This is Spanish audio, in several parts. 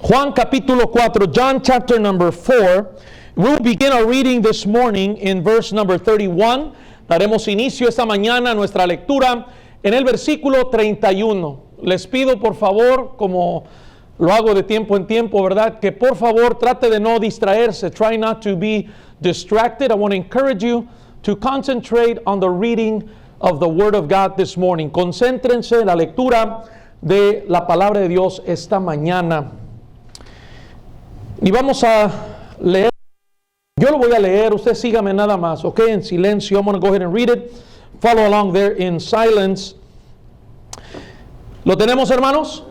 Juan capítulo 4, John chapter number 4. We'll begin our reading this morning in verse number 31. Daremos inicio esta mañana a nuestra lectura en el versículo 31. Les pido por favor, como lo hago de tiempo en tiempo, ¿verdad? Que por favor trate de no distraerse. Try not to be distracted. I want to encourage you to concentrate on the reading of the Word of God this morning. Concéntrense en la lectura de la palabra de Dios esta mañana. Y vamos a leer. Yo lo voy a leer, usted sígame nada más, ok, en silencio. I'm going to go ahead and read it. Follow along there in silence. ¿Lo tenemos, hermanos?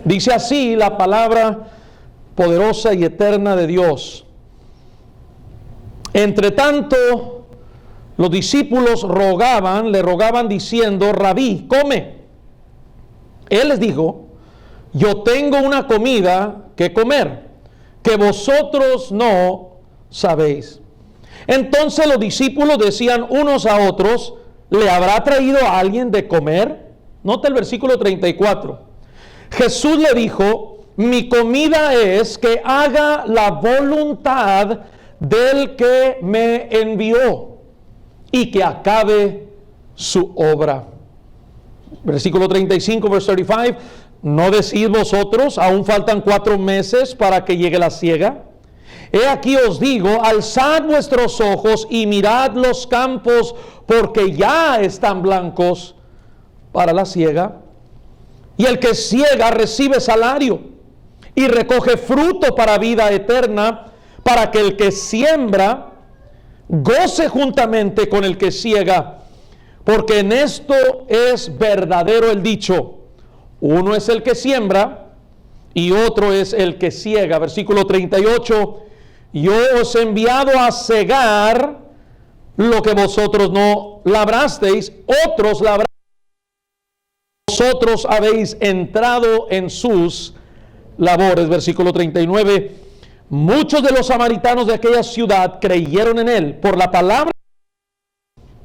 Dice así la palabra poderosa y eterna de Dios. Entre tanto, los discípulos le rogaban diciendo: Rabí, come. Él les dijo: yo tengo una comida que comer, que vosotros no sabéis. Entonces los discípulos decían unos a otros: ¿le habrá traído a alguien de comer? Nota el versículo 34. Jesús le dijo: mi comida es que haga la voluntad del que me envió y que acabe su obra. Versículo 35, verse 35. ¿No decís vosotros, aún faltan 4 meses para que llegue la siega? He aquí os digo, alzad vuestros ojos y mirad los campos, porque ya están blancos para la siega. Y el que siega recibe salario y recoge fruto para vida eterna, para que el que siembra goce juntamente con el que siega. Porque en esto es verdadero el dicho: uno es el que siembra y otro es el que siega. Versículo 38. Yo os he enviado a segar lo que vosotros no labrasteis, otros labraron. Vosotros habéis entrado en sus labores. Versículo 39. Muchos de los samaritanos de aquella ciudad creyeron en él por la palabra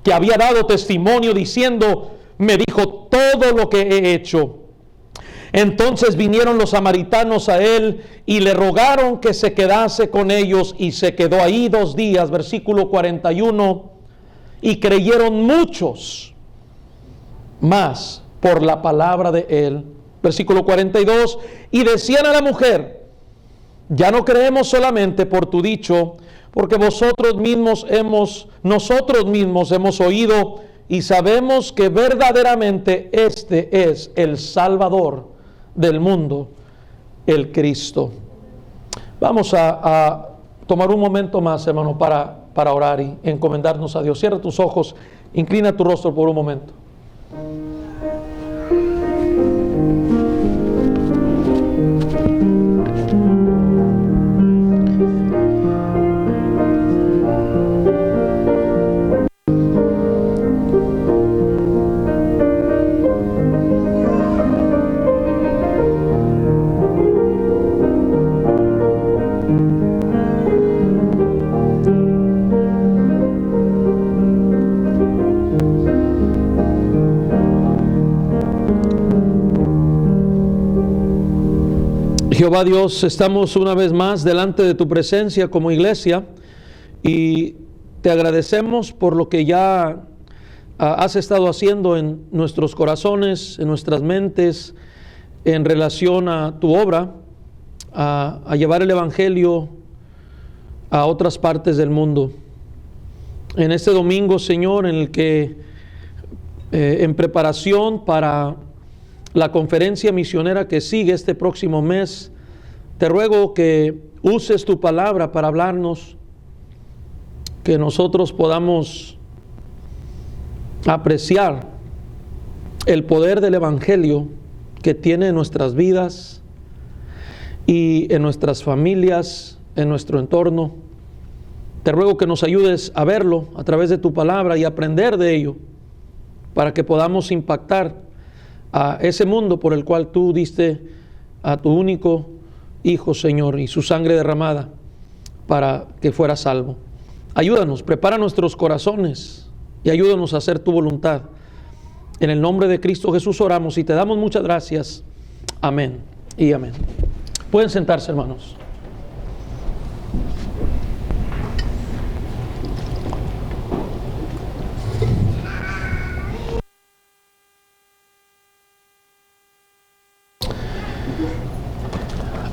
que había dado testimonio, diciendo: me dijo todo lo que he hecho. Entonces vinieron los samaritanos a él y le rogaron que se quedase con ellos, y se quedó ahí 2 días. Versículo 41. Y creyeron muchos más por la palabra de él. Versículo 42. Y decían a la mujer: ya no creemos solamente por tu dicho, porque nosotros mismos hemos oído y sabemos que verdaderamente este es el Salvador del mundo, el Cristo. Vamos a tomar un momento más, hermano, para orar y encomendarnos a Dios. Cierra tus ojos, inclina tu rostro por un momento. Jehová Dios, estamos una vez más delante de tu presencia como iglesia y te agradecemos por lo que ya has estado haciendo en nuestros corazones, en nuestras mentes, en relación a tu obra, a llevar el Evangelio a otras partes del mundo. En este domingo, Señor, en el que en preparación para la conferencia misionera que sigue este próximo mes, te ruego que uses tu palabra para hablarnos, que nosotros podamos apreciar el poder del Evangelio que tiene en nuestras vidas y en nuestras familias, en nuestro entorno. Te ruego que nos ayudes a verlo a través de tu palabra y aprender de ello, para que podamos impactar a ese mundo por el cual tú diste a tu único hijo, Señor, y su sangre derramada para que fuera salvo. Ayúdanos, prepara nuestros corazones y ayúdanos a hacer tu voluntad. En el nombre de Cristo Jesús oramos y te damos muchas gracias. Amén y amén. Pueden sentarse, hermanos.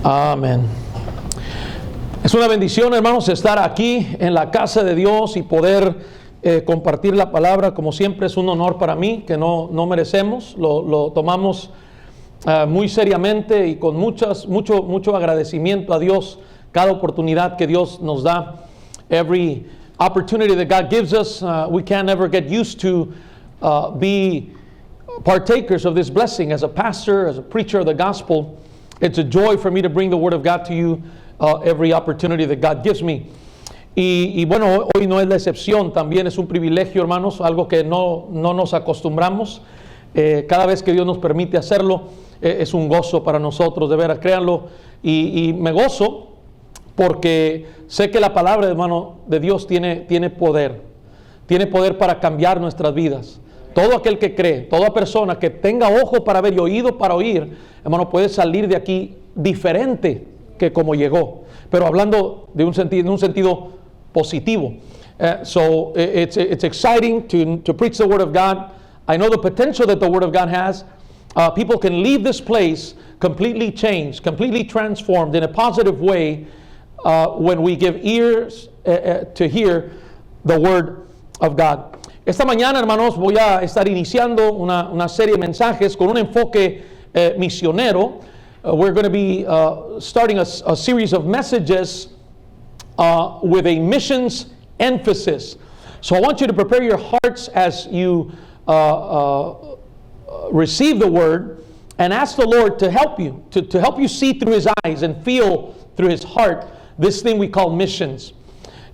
Amén. Es una bendición, hermanos, estar aquí en la casa de Dios y poder compartir la palabra. Como siempre, es un honor para mí que no merecemos. Lo tomamos muy seriamente y con mucho agradecimiento a Dios. Cada oportunidad que Dios nos da, every opportunity that God gives us, we can't ever get used to be partakers of this blessing. As a pastor, as a preacher of the gospel, it's a joy for me to bring the Word of God to you every opportunity that God gives me. Y bueno, hoy no es la excepción, también es un privilegio, hermanos, algo que no nos acostumbramos. Cada vez que Dios nos permite hacerlo, es un gozo para nosotros, de veras, créanlo. Y me gozo porque sé que la palabra, hermano, de Dios tiene poder. Tiene poder para cambiar nuestras vidas. Todo aquel que cree, toda persona que tenga ojo para ver y oído para oír, hermano, puede salir de aquí diferente que como llegó. Pero hablando en un sentido positivo. So it's exciting to preach the Word of God. I know the potential that the Word of God has. People can leave this place completely changed, completely transformed in a positive way when we give ears to hear the Word of God. Esta mañana, hermanos, voy a estar iniciando una serie de mensajes con un enfoque misionero. We're going to be starting a series of messages with a missions emphasis. So I want you to prepare your hearts as you receive the word and ask the Lord to help you, to help you see through His eyes and feel through His heart this thing we call missions.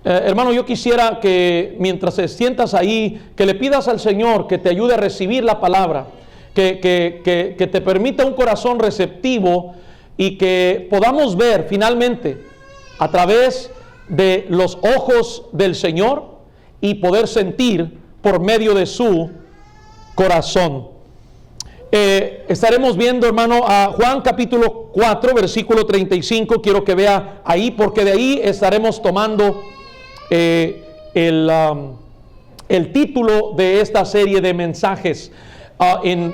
Hermano, yo quisiera que mientras te sientas ahí, que le pidas al Señor que te ayude a recibir la palabra, que te permita un corazón receptivo y que podamos ver finalmente a través de los ojos del Señor y poder sentir por medio de su corazón. Estaremos viendo, hermano, a Juan capítulo 4, versículo 35. Quiero que vea ahí, porque de ahí estaremos tomando el título de esta serie de mensajes. In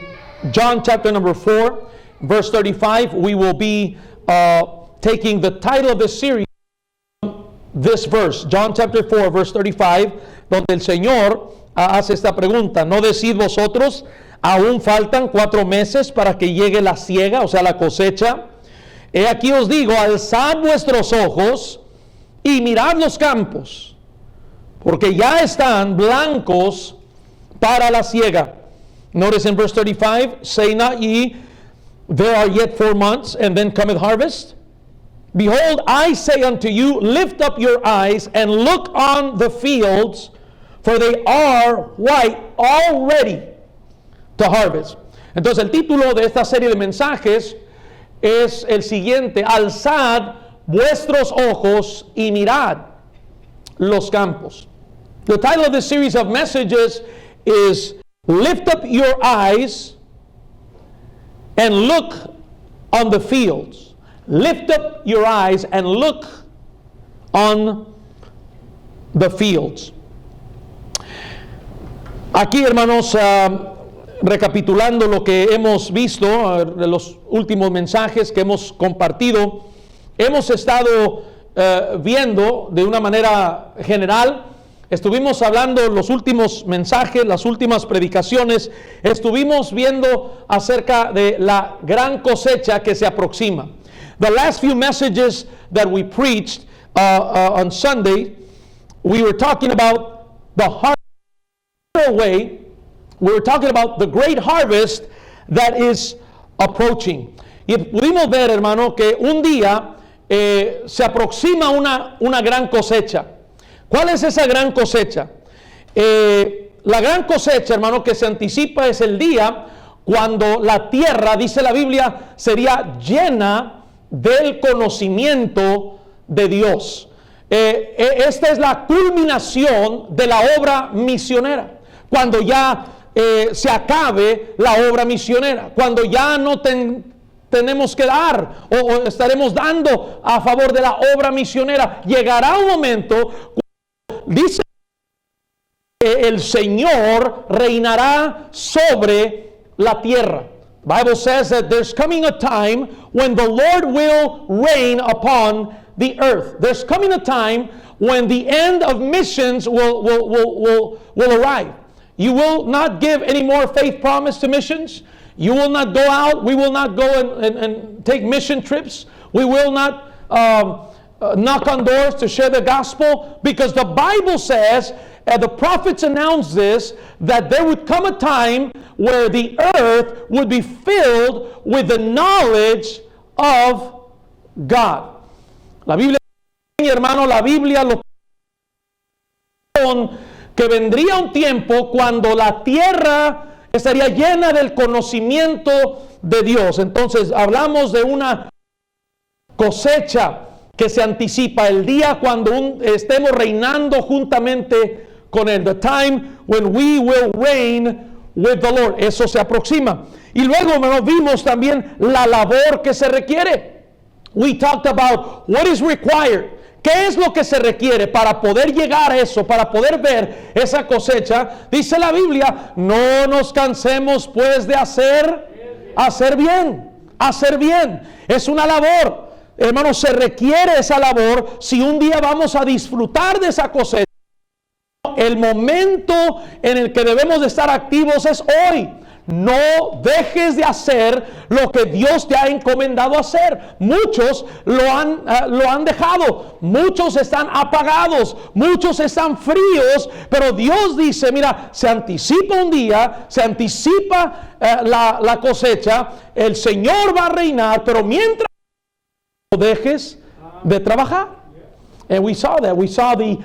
John chapter number 4, verse 35, we will be taking the title of the series, this verse, John chapter 4, verse 35, donde el Señor hace esta pregunta: ¿no decid vosotros, aún faltan 4 meses para que llegue la siega, o sea, la cosecha? He aquí os digo, alzad vuestros ojos y mirad los campos, porque ya están blancos para la siega. Notice in verse 35, say not ye, there are yet 4 months, and then cometh harvest? Behold, I say unto you, lift up your eyes and look on the fields, for they are white already to harvest. Entonces el título de esta serie de mensajes es el siguiente: alzad vuestros ojos y mirad los campos. The title of this series of messages is Lift Up Your Eyes and Look on the Fields. Lift up your eyes and look on the fields. Aquí, hermanos, recapitulando lo que hemos visto, de los últimos mensajes que hemos compartido, hemos estado viendo de una manera general. Estuvimos hablando los últimos mensajes, las últimas predicaciones, estuvimos viendo acerca de la gran cosecha que se aproxima. The last few messages that we preached on Sunday, we were talking about the harvest way. We were talking about the great harvest that is approaching. Y pudimos ver, hermano, que un día se aproxima una gran cosecha. ¿Cuál es esa gran cosecha? La gran cosecha, hermano, que se anticipa es el día cuando la tierra, dice la Biblia, sería llena del conocimiento de Dios. Esta es la culminación de la obra misionera. Cuando ya se acabe la obra misionera, cuando ya no tenemos que dar o estaremos dando a favor de la obra misionera, llegará un momento cuando dice que el Señor reinará sobre la tierra. The Bible says that there's coming a time when the Lord will reign upon the earth. There's coming a time when the end of missions will arrive. You will not give any more faith promise to missions. You will not go out. We will not go and take mission trips. We will not knock on doors to share the gospel, because the Bible says, and the prophets announced this, that there would come a time where the earth would be filled with the knowledge of God. La Biblia, mi hermano, la Biblia lo que vendría un tiempo cuando la tierra estaría llena del conocimiento de Dios. Entonces hablamos de una cosecha que se anticipa, el día cuando estemos reinando juntamente con Él. The time when we will reign with the Lord. Eso se aproxima. Y luego, hermanos, vimos también la labor que se requiere. We talked about what is required. ¿Qué es lo que se requiere para poder llegar a eso, para poder ver esa cosecha? Dice la Biblia, no nos cansemos pues de hacer bien. Hacer bien. Es una labor. Hermanos, se requiere esa labor si un día vamos a disfrutar de esa cosecha. El momento en el que debemos de estar activos es hoy. No dejes de hacer lo que Dios te ha encomendado hacer. Muchos lo han dejado. Muchos están apagados. Muchos están fríos. Pero Dios dice, mira, se anticipa un día, se anticipa la cosecha. El Señor va a reinar, pero mientras no dejes de trabajar. And we saw that. We saw the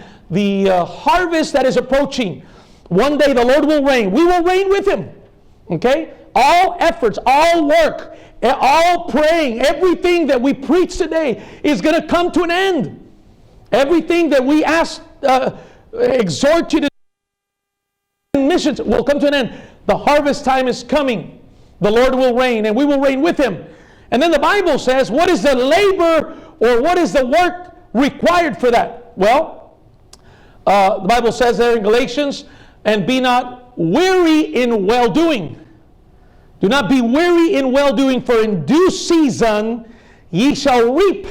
harvest that is approaching. One day the Lord will reign. We will reign with Him. Okay? All efforts, all work, all praying, everything that we preach today is going to come to an end. Everything that we exhort you to do in missions will come to an end. The harvest time is coming. The Lord will reign, and we will reign with Him. And then the Bible says, what is the labor or what is the work required for that? Well, the Bible says there in Galatians, and be not weary in well-doing. Do not be weary in well-doing, for in due season ye shall reap.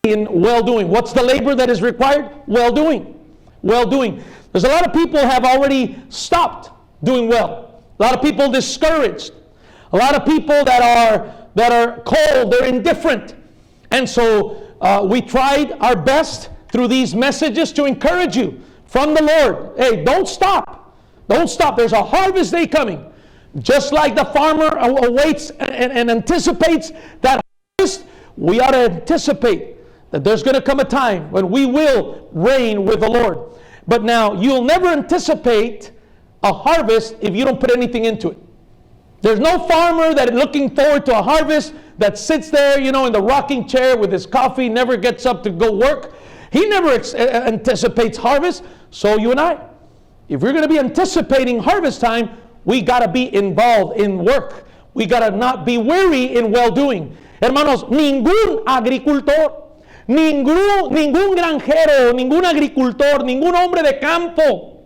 In well-doing. What's the labor that is required? Well-doing. Well-doing. There's a lot of people have already stopped doing well. A lot of people discouraged. A lot of people that are cold, they're indifferent. And so we tried our best through these messages to encourage you from the Lord. Hey, don't stop. Don't stop. There's a harvest day coming. Just like the farmer awaits and anticipates that harvest, we ought to anticipate that there's going to come a time when we will reign with the Lord. But now, you'll never anticipate a harvest if you don't put anything into it. There's no farmer that is looking forward to a harvest that sits there, in the rocking chair with his coffee, never gets up to go work. He never anticipates harvest. So you and I, if we're going to be anticipating harvest time, we got to be involved in work. We got to not be weary in well-doing. Hermanos, ningún agricultor, ningún granjero, ningún agricultor, ningún hombre de campo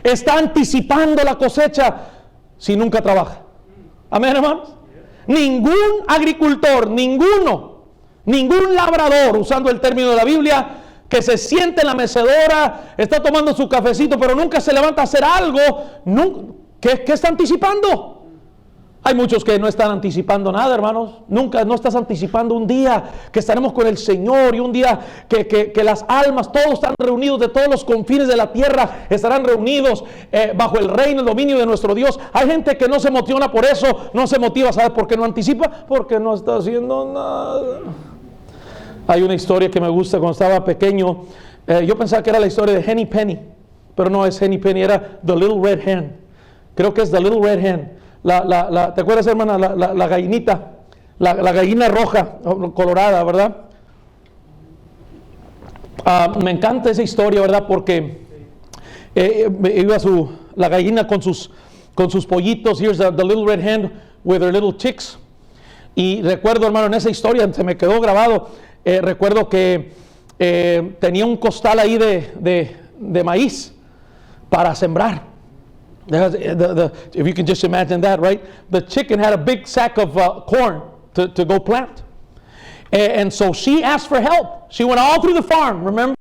está anticipando la cosecha si nunca trabaja. Amén, hermanos. Ningún agricultor, ningún labrador, usando el término de la Biblia, que se siente en la mecedora, está tomando su cafecito, pero nunca se levanta a hacer algo, ¿qué está anticipando? Hay muchos que no están anticipando nada, hermanos. Nunca, no estás anticipando un día que estaremos con el Señor, y un día que las almas, todos están reunidos de todos los confines de la tierra, estarán reunidos bajo el reino, el dominio de nuestro Dios. Hay gente que no se emociona por eso, no se motiva. ¿Sabes por qué no anticipa? Porque no está haciendo nada. Hay una historia que me gusta. Cuando estaba pequeño, yo pensaba que era la historia de Henny Penny, pero no es Henny Penny, era The Little Red Hen. Creo que es The Little Red Hen. ¿te acuerdas, hermana? La gallinita, la gallina roja, colorada, ¿verdad? Me encanta esa historia, ¿verdad? Porque iba la gallina con sus pollitos. Here's the little red hen with her little chicks. Y recuerdo, hermano, en esa historia se me quedó grabado. Recuerdo que tenía un costal ahí de maíz para sembrar. If you can just imagine that, right? The chicken had a big sack of corn to go plant. And so she asked for help. She went all through the farm, remember?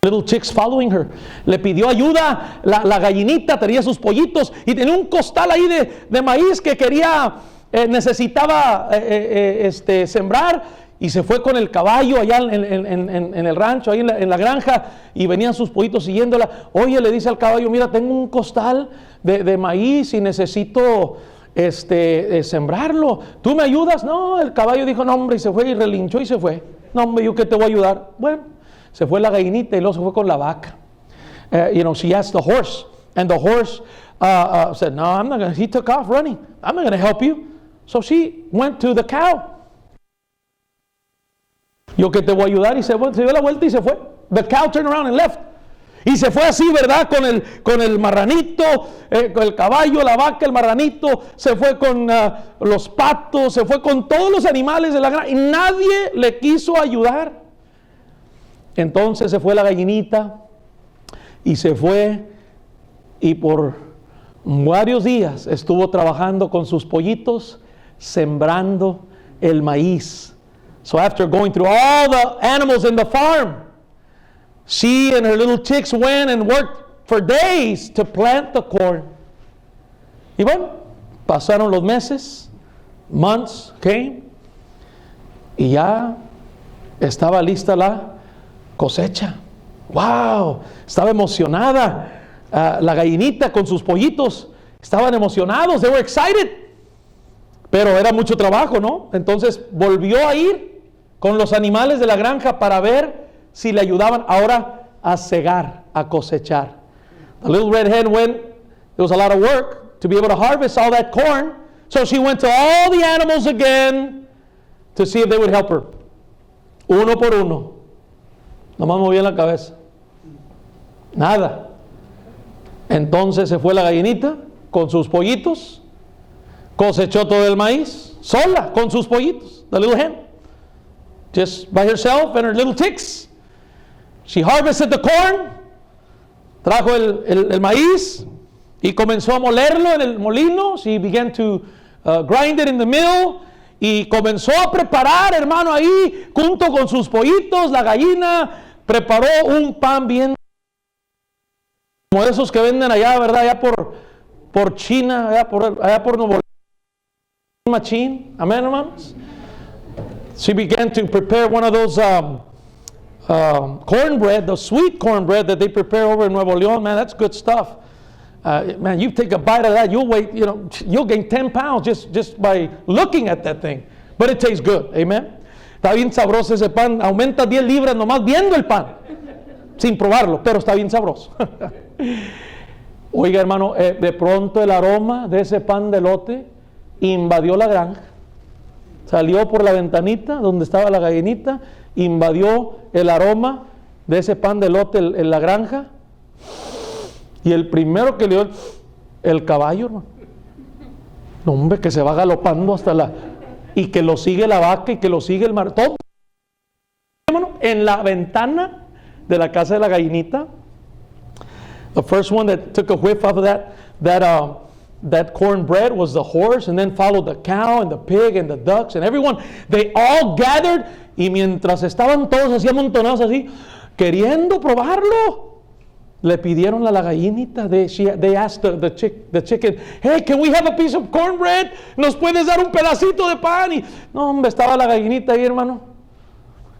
Little chicks following her. Le pidió ayuda, la gallinita tenía sus pollitos y tenía un costal ahí de maíz que necesitaba sembrar, y se fue con el caballo allá en el rancho, ahí en la granja, y venían sus pollitos siguiéndola. Oye, le dice al caballo, mira, tengo un costal de maíz y necesito sembrarlo, ¿tú me ayudas? No, el caballo dijo, no hombre, y se fue y relinchó y se fue. No hombre, ¿yo qué te voy a ayudar? Bueno, se fue la gallinita y luego se fue con la vaca. She asked the horse, and the horse said, no, I'm not going to, he took off running, I'm not going to help you. So she went to the cow. ¿Yo qué te voy a ayudar? Y se dio la vuelta y se fue. The cow turned around and left. Y se fue así, ¿verdad? Con el marranito, con el caballo, la vaca, el marranito, se fue con los patos, se fue con todos los animales de la granja y nadie le quiso ayudar. Entonces se fue la gallinita y se fue, y por varios días estuvo trabajando con sus pollitos, sembrando el maíz. So after going through all the animals in the farm, she and her little chicks went and worked for days to plant the corn. Y bueno, pasaron los meses, months came, y ya estaba lista la cosecha. ¡Wow! Estaba emocionada. La gallinita con sus pollitos estaban emocionados. They were excited. Pero era mucho trabajo, ¿no? Entonces volvió a ir con los animales de la granja para ver si le ayudaban ahora a cegar, a cosechar. The little red hen went, it was a lot of work to be able to harvest all that corn, so she went to all the animals again to see if they would help her. Uno por uno. Nomás movía la cabeza. Nada. Entonces se fue la gallinita con sus pollitos, cosechó todo el maíz, sola, con sus pollitos, the little hen. Just by herself and her little chicks. She harvested the corn, trajo el maíz y comenzó a molerlo en el molino. She began to grind it in the mill y comenzó a preparar, hermano, ahí junto con sus pollitos. La gallina preparó un pan bien como esos que venden allá, ¿verdad? Allá por China, allá por Nuevo León. Machín, amén, hermanos. She began to prepare one of those cornbread, the sweet cornbread that they prepare over in Nuevo León. Man, that's good stuff. Man, you take a bite of that, you'll gain 10 pounds just by looking at that thing. But it tastes good, amen. Está bien sabroso ese pan, aumenta 10 libras nomás viendo el pan, sin probarlo, pero está bien sabroso. Oiga, hermano, de pronto el aroma de ese pan de elote invadió la granja. Salió por la ventanita donde estaba la gallinita, invadió el aroma de ese pan de elote en la granja. Y el primero que le dio el caballo, hermano. No, hombre, que se va galopando hasta y que lo sigue la vaca y que lo sigue el mar. Todo, hermano, en la ventana de la casa de la gallinita. The first one that took a whiff of that cornbread was the horse, and then followed the cow and the pig and the ducks and everyone. They all gathered, y mientras estaban todos así amontonados así, queriendo probarlo, le pidieron a la gallinita. They asked the chicken, hey, can we have a piece of cornbread? ¿Nos puedes dar un pedacito de pan? Y no, hombre, estaba la gallinita ahí, hermano,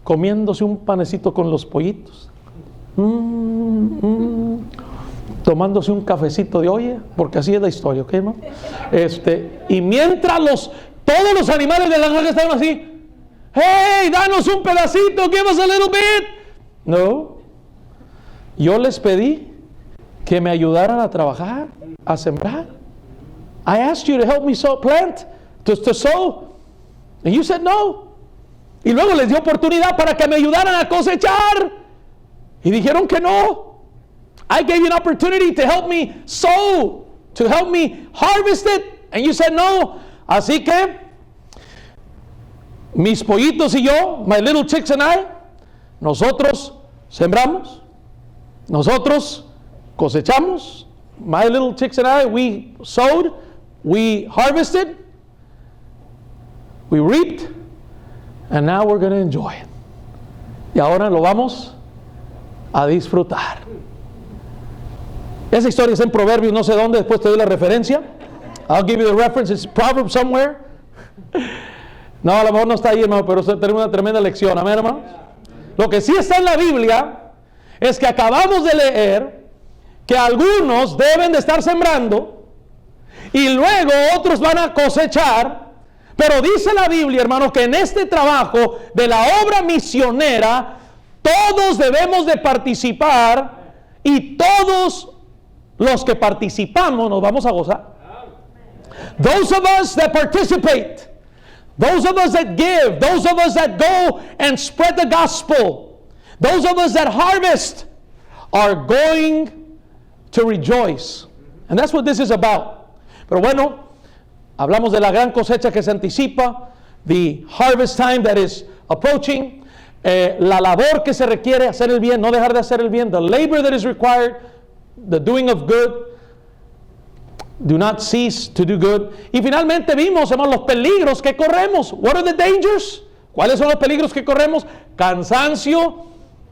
comiéndose un panecito con los pollitos. Tomándose un cafecito de olla, porque así es la historia, ¿ok, hermano? Y mientras todos los animales de la granja estaban así, hey, danos un pedacito, give us a little bit. No, yo les pedí que me ayudaran a trabajar, a sembrar. I asked you to help me plant, to sow, and you said no. Y luego les di oportunidad para que me ayudaran a cosechar, y dijeron que no. I gave you an opportunity to help me sow, to help me harvest it, and you said no. Así que mis pollitos y yo, my little chicks and I, nosotros sembramos, nosotros cosechamos. My little chicks and I, we sowed, we harvested, we reaped, and now we're going to enjoy it. Y ahora lo vamos a disfrutar. Esa historia está en Proverbios, no sé dónde, después te doy la referencia. I'll give you the reference, it's Proverbs somewhere. No, a lo mejor no está ahí, hermano, pero tenemos una tremenda lección, amén, hermanos. Lo que sí está en la Biblia es que acabamos de leer que algunos deben de estar sembrando y luego otros van a cosechar, pero dice la Biblia, hermano, que en este trabajo de la obra misionera todos debemos de participar y todos los que participamos nos vamos a gozar. Those of us that participate, those of us that give, those of us that go and spread the gospel, those of us that harvest are going to rejoice. And that's what this is about. Pero bueno, hablamos de la gran cosecha que se anticipa, the harvest time that is approaching, la labor que se requiere, hacer el bien, no dejar de hacer el bien, the labor that is required, the doing of good, do not cease to do good. Y finalmente vimos, hermanos, los peligros que corremos. What are the dangers? ¿Cuáles son los peligros que corremos? Cansancio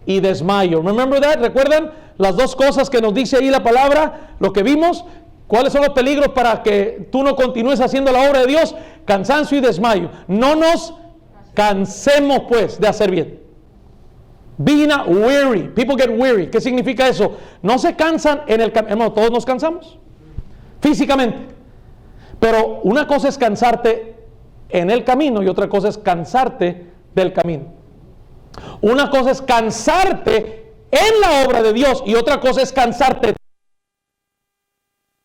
y desmayo. Remember that? ¿Recuerdan las dos cosas que nos dice ahí la palabra? Lo que vimos. ¿Cuáles son los peligros para que tú no continúes haciendo la obra de Dios? Cansancio y desmayo. No nos cansemos pues de hacer bien. Be not weary. People get weary. ¿Qué significa eso? No se cansan en el camino. Hermano, todos nos cansamos físicamente, pero una cosa es cansarte en el camino y otra cosa es cansarte del camino. Una cosa es cansarte en la obra de Dios y otra cosa es cansarte.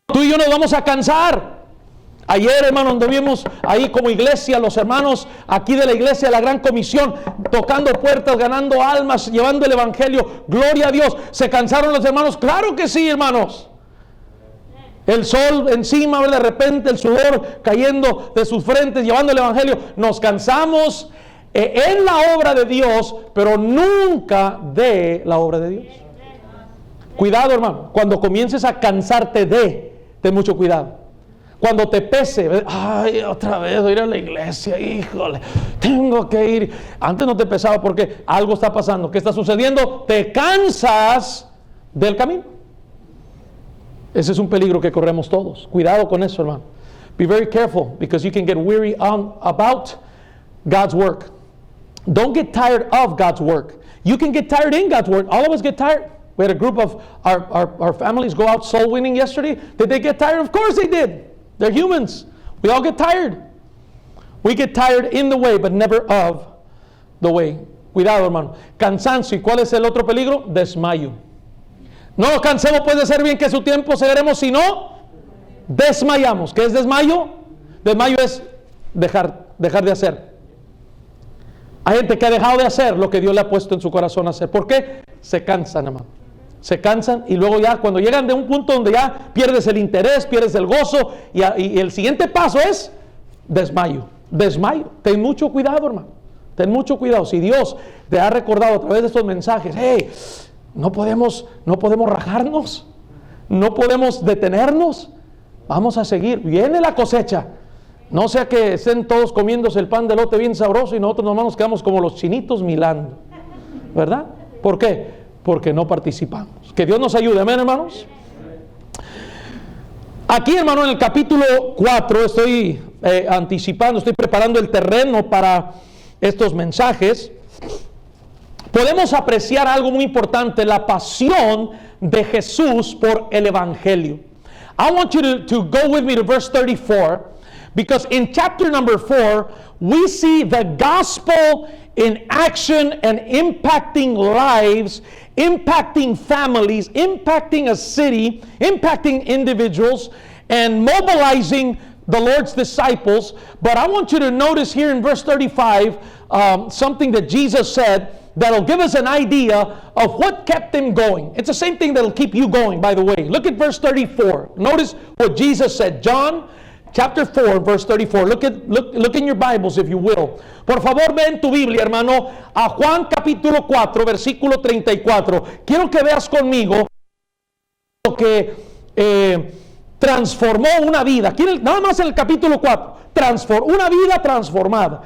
Tú y yo nos vamos a cansar. Ayer, hermano, anduvimos ahí como iglesia, los hermanos aquí de la iglesia de la Gran Comisión, tocando puertas, ganando almas, llevando el evangelio. Gloria a Dios. ¿Se cansaron los hermanos? Claro que sí, hermanos. El sol encima, de repente el sudor cayendo de sus frentes, llevando el evangelio. Nos cansamos en la obra de Dios, pero nunca de la obra de Dios. Cuidado, hermano, cuando comiences a cansarte ten mucho cuidado. Cuando te pese, ay, otra vez voy a ir a la iglesia, híjole, tengo que ir. Antes no te pesaba porque algo está pasando. ¿Qué está sucediendo? Te cansas del camino. Ese es un peligro que corremos todos. Cuidado con eso, hermano. Be very careful because you can get weary about God's work. Don't get tired of God's work. You can get tired in God's work. All of us get tired. We had a group of our families go out soul winning yesterday. Did they get tired? Of course they did. They're humans. We all get tired. We get tired in the way, but never of the way. Cuidado, hermano. Cansancio. ¿Y cuál es el otro peligro? Desmayo. No nos cansemos pues de hacer bien, que su tiempo cegaremos, si no desmayamos. ¿Qué es desmayo? Desmayo es dejar de hacer. Hay gente que ha dejado de hacer lo que Dios le ha puesto en su corazón a hacer. ¿Por qué? Se cansan, hermano. Se cansan y luego ya cuando llegan de un punto donde ya pierdes el interés, pierdes el gozo y el siguiente paso es desmayo. Desmayo. Ten mucho cuidado, hermano. Ten mucho cuidado. Si Dios te ha recordado a través de estos mensajes, hey, no podemos rajarnos, no podemos detenernos, vamos a seguir. Viene la cosecha. No sea que estén todos comiéndose el pan de elote bien sabroso y nosotros nomás nos quedamos como los chinitos milando, ¿verdad? ¿Por qué? Porque no participamos. Que Dios nos ayude, amén, hermanos. Aquí, hermano, en el capítulo 4 estoy anticipando, estoy preparando el terreno para estos mensajes. Podemos apreciar algo muy importante, la pasión de Jesús por el evangelio. I want you to go with me to verse 34, because in chapter number 4 we see the gospel in action and impacting lives impacting families, impacting a city, impacting individuals, and mobilizing the Lord's disciples. But I want you to notice here in verse 35 something that Jesus said that'll give us an idea of what kept him going. It's the same thing that'll keep you going, by the way. Look at verse 34. Notice what Jesus said. John chapter 4, verse 34. Look in your Bibles, if you will. Por favor, ve en tu Biblia, hermano, a Juan capítulo 4, versículo 34. Quiero que veas conmigo lo que transformó una vida. Nada más en el capítulo 4. Una vida transformada.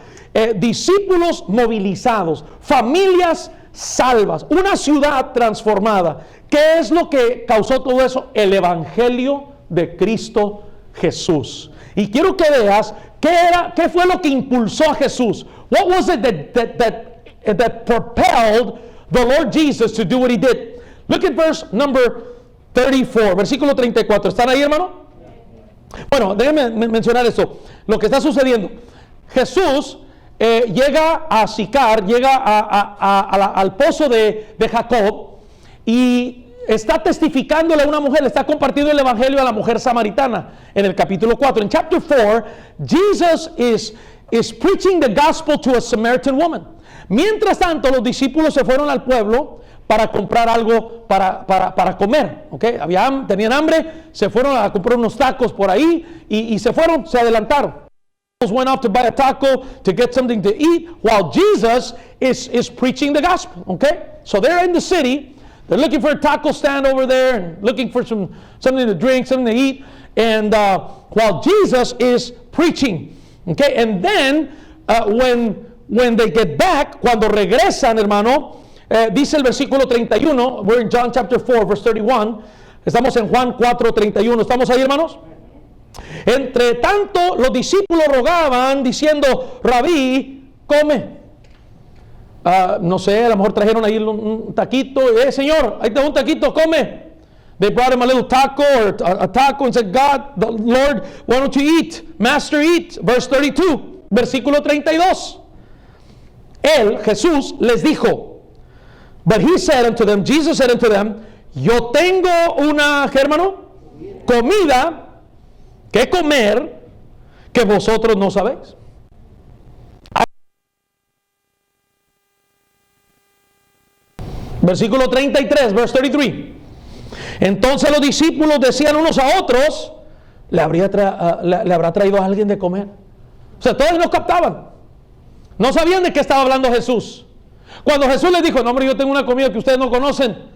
Discípulos movilizados. Familias salvas. Una ciudad transformada. ¿Qué es lo que causó todo eso? El Evangelio de Cristo Jesús. Y quiero que veas qué fue lo que impulsó a Jesús. What was it that propelled the Lord Jesus to do what he did? Look at verse number 34, versículo 34. ¿Están ahí, hermano? Bueno, déjenme mencionar esto. Lo que está sucediendo. Jesús llega a Sicar, llega al pozo de Jacob y está testificándole a una mujer, le está compartiendo el evangelio a la mujer samaritana en el capítulo 4. En chapter 4, Jesus is preaching the gospel to a Samaritan woman. Mientras tanto, los discípulos se fueron al pueblo para comprar algo para comer. ¿Okay? Tenían hambre, se fueron a comprar unos tacos por ahí y se adelantaron. Went off to buy a taco to get something to eat while Jesus is preaching the gospel. Okay? So they're in the city. They're looking for a taco stand over there and looking for something to drink, something to eat. And while Jesus is preaching. Okay? And then when they get back, cuando regresan, hermano, dice el versículo 31, we're in John chapter 4, verse 31. Estamos en Juan 4, 31. ¿Estamos ahí, hermanos? Entre tanto, los discípulos rogaban diciendo, Rabí, come. No sé, a lo mejor trajeron ahí un taquito. Señor, ahí está un taquito, come. They brought him a little taco or a taco and said, God, the Lord, why don't you eat? Master, eat. Verse 32, versículo 32. Él, Jesús, les dijo, but he said unto them, Jesus said unto them, yo tengo una, ¿qué, hermano? Comida que comer que vosotros no sabéis. Versículo 33, verse 33. Entonces los discípulos decían unos a otros, ¿le habrá traído a alguien de comer? O sea, todos no captaban. No sabían de qué estaba hablando Jesús. Cuando Jesús les dijo, no hombre, yo tengo una comida que ustedes no conocen.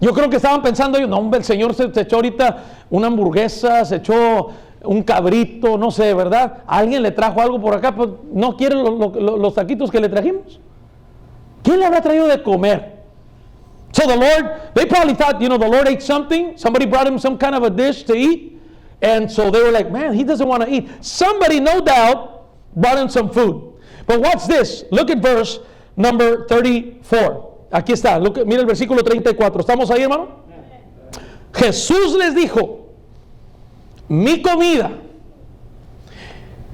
Yo creo que estaban pensando, no hombre, el Señor se echó ahorita una hamburguesa, se echó un cabrito, no sé, ¿verdad? Alguien le trajo algo por acá, pues no quiere los taquitos que le trajimos. ¿Quién le habrá traído de comer? So the Lord, they probably thought, the Lord ate something. Somebody brought him some kind of a dish to eat. And so they were like, man, he doesn't want to eat. Somebody, no doubt, brought him some food. But watch this. Look at verse number 34. Aquí está. Mira el versículo 34. ¿Estamos ahí, hermano? Jesús les dijo, mi comida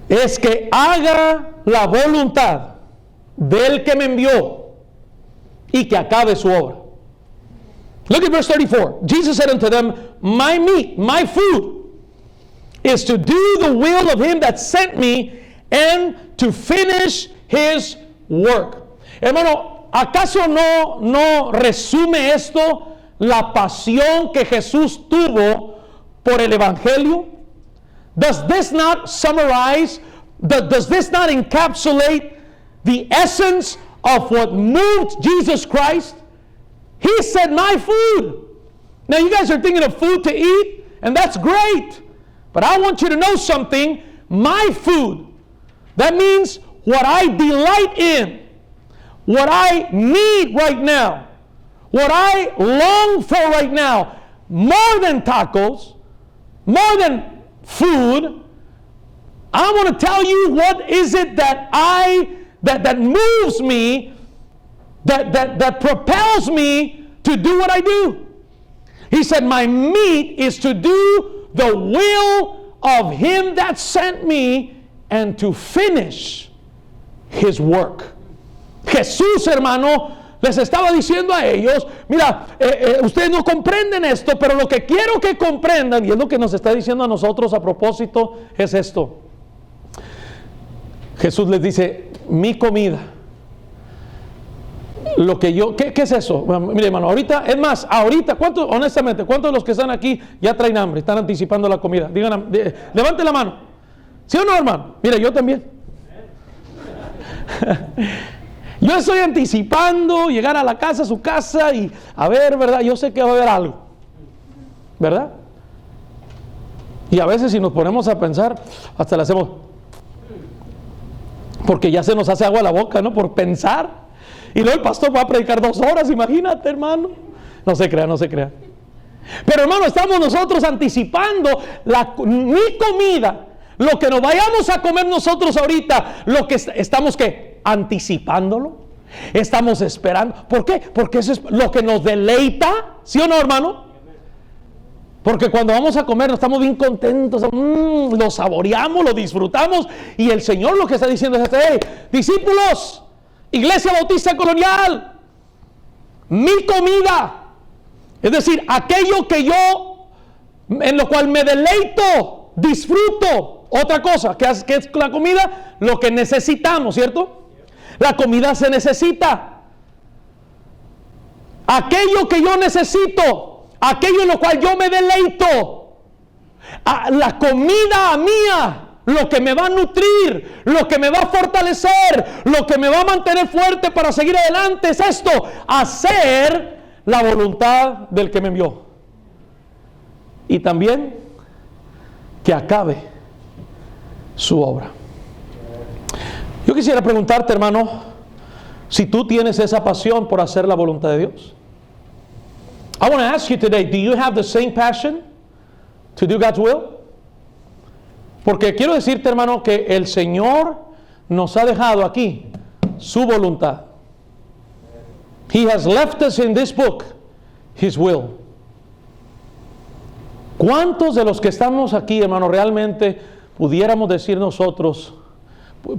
es que haga la voluntad del que me envió y que acabe su obra. Look at verse 34. Jesus said unto them, my meat, my food, is to do the will of him that sent me and to finish his work. Hermano, ¿acaso no resume esto la pasión que Jesús tuvo por el Evangelio? Does this not summarize, does this not encapsulate the essence of what moved Jesus Christ? He said, my food. Now you guys are thinking of food to eat, and that's great. But I want you to know something. My food, that means what I delight in, what I need right now, what I long for right now, more than tacos, more than food. I want to tell you what is it that that moves me, that propels me to do what I do. He said, my meat is to do the will of him that sent me and to finish his work. Jesús, hermano, les estaba diciendo a ellos, mira, ustedes no comprenden esto, pero lo que quiero que comprendan, y es lo que nos está diciendo a nosotros a propósito, es esto. Jesús les dice, mi comida, lo que yo, ¿qué es eso? Bueno, mire, hermano, ahorita, es más, ahorita, honestamente, ¿cuántos de los que están aquí ya traen hambre? Están anticipando la comida. Digan, levante la mano. ¿Sí o no, hermano? Mire, yo también. Yo estoy anticipando llegar a la casa, a su casa, y a ver, ¿verdad? Yo sé que va a haber algo, ¿verdad? Y a veces si nos ponemos a pensar, hasta le hacemos, porque ya se nos hace agua a la boca, ¿no? Por pensar. Y luego el pastor va a predicar 2 horas, imagínate, hermano. No se crea, no se crea. Pero hermano, estamos nosotros anticipando mi comida, lo que nos vayamos a comer nosotros ahorita, lo que estamos, ¿qué? Anticipándolo. Estamos esperando. ¿Por qué? Porque eso es lo que nos deleita, ¿sí o no, hermano? Porque cuando vamos a comer estamos bien contentos, lo saboreamos, lo disfrutamos, y el Señor lo que está diciendo es, hey, discípulos, Iglesia Bautista Colonial, mi comida, es decir, aquello que yo, en lo cual me deleito, disfruto. Otra cosa, ¿qué es la comida? Lo que necesitamos, ¿cierto? La comida se necesita. Aquello que yo necesito, aquello en lo cual yo me deleito, la comida mía, lo que me va a nutrir, lo que me va a fortalecer, lo que me va a mantener fuerte para seguir adelante es esto: hacer la voluntad del que me envió. Y también que acabe su obra. Yo quisiera preguntarte, hermano, si tú tienes esa pasión por hacer la voluntad de Dios. I want to ask you today, do you have the same passion to do God's will? Porque quiero decirte, hermano, que el Señor nos ha dejado aquí su voluntad. He has left us in this book His will. ¿Cuántos de los que estamos aquí, hermano, realmente pudiéramos decir nosotros,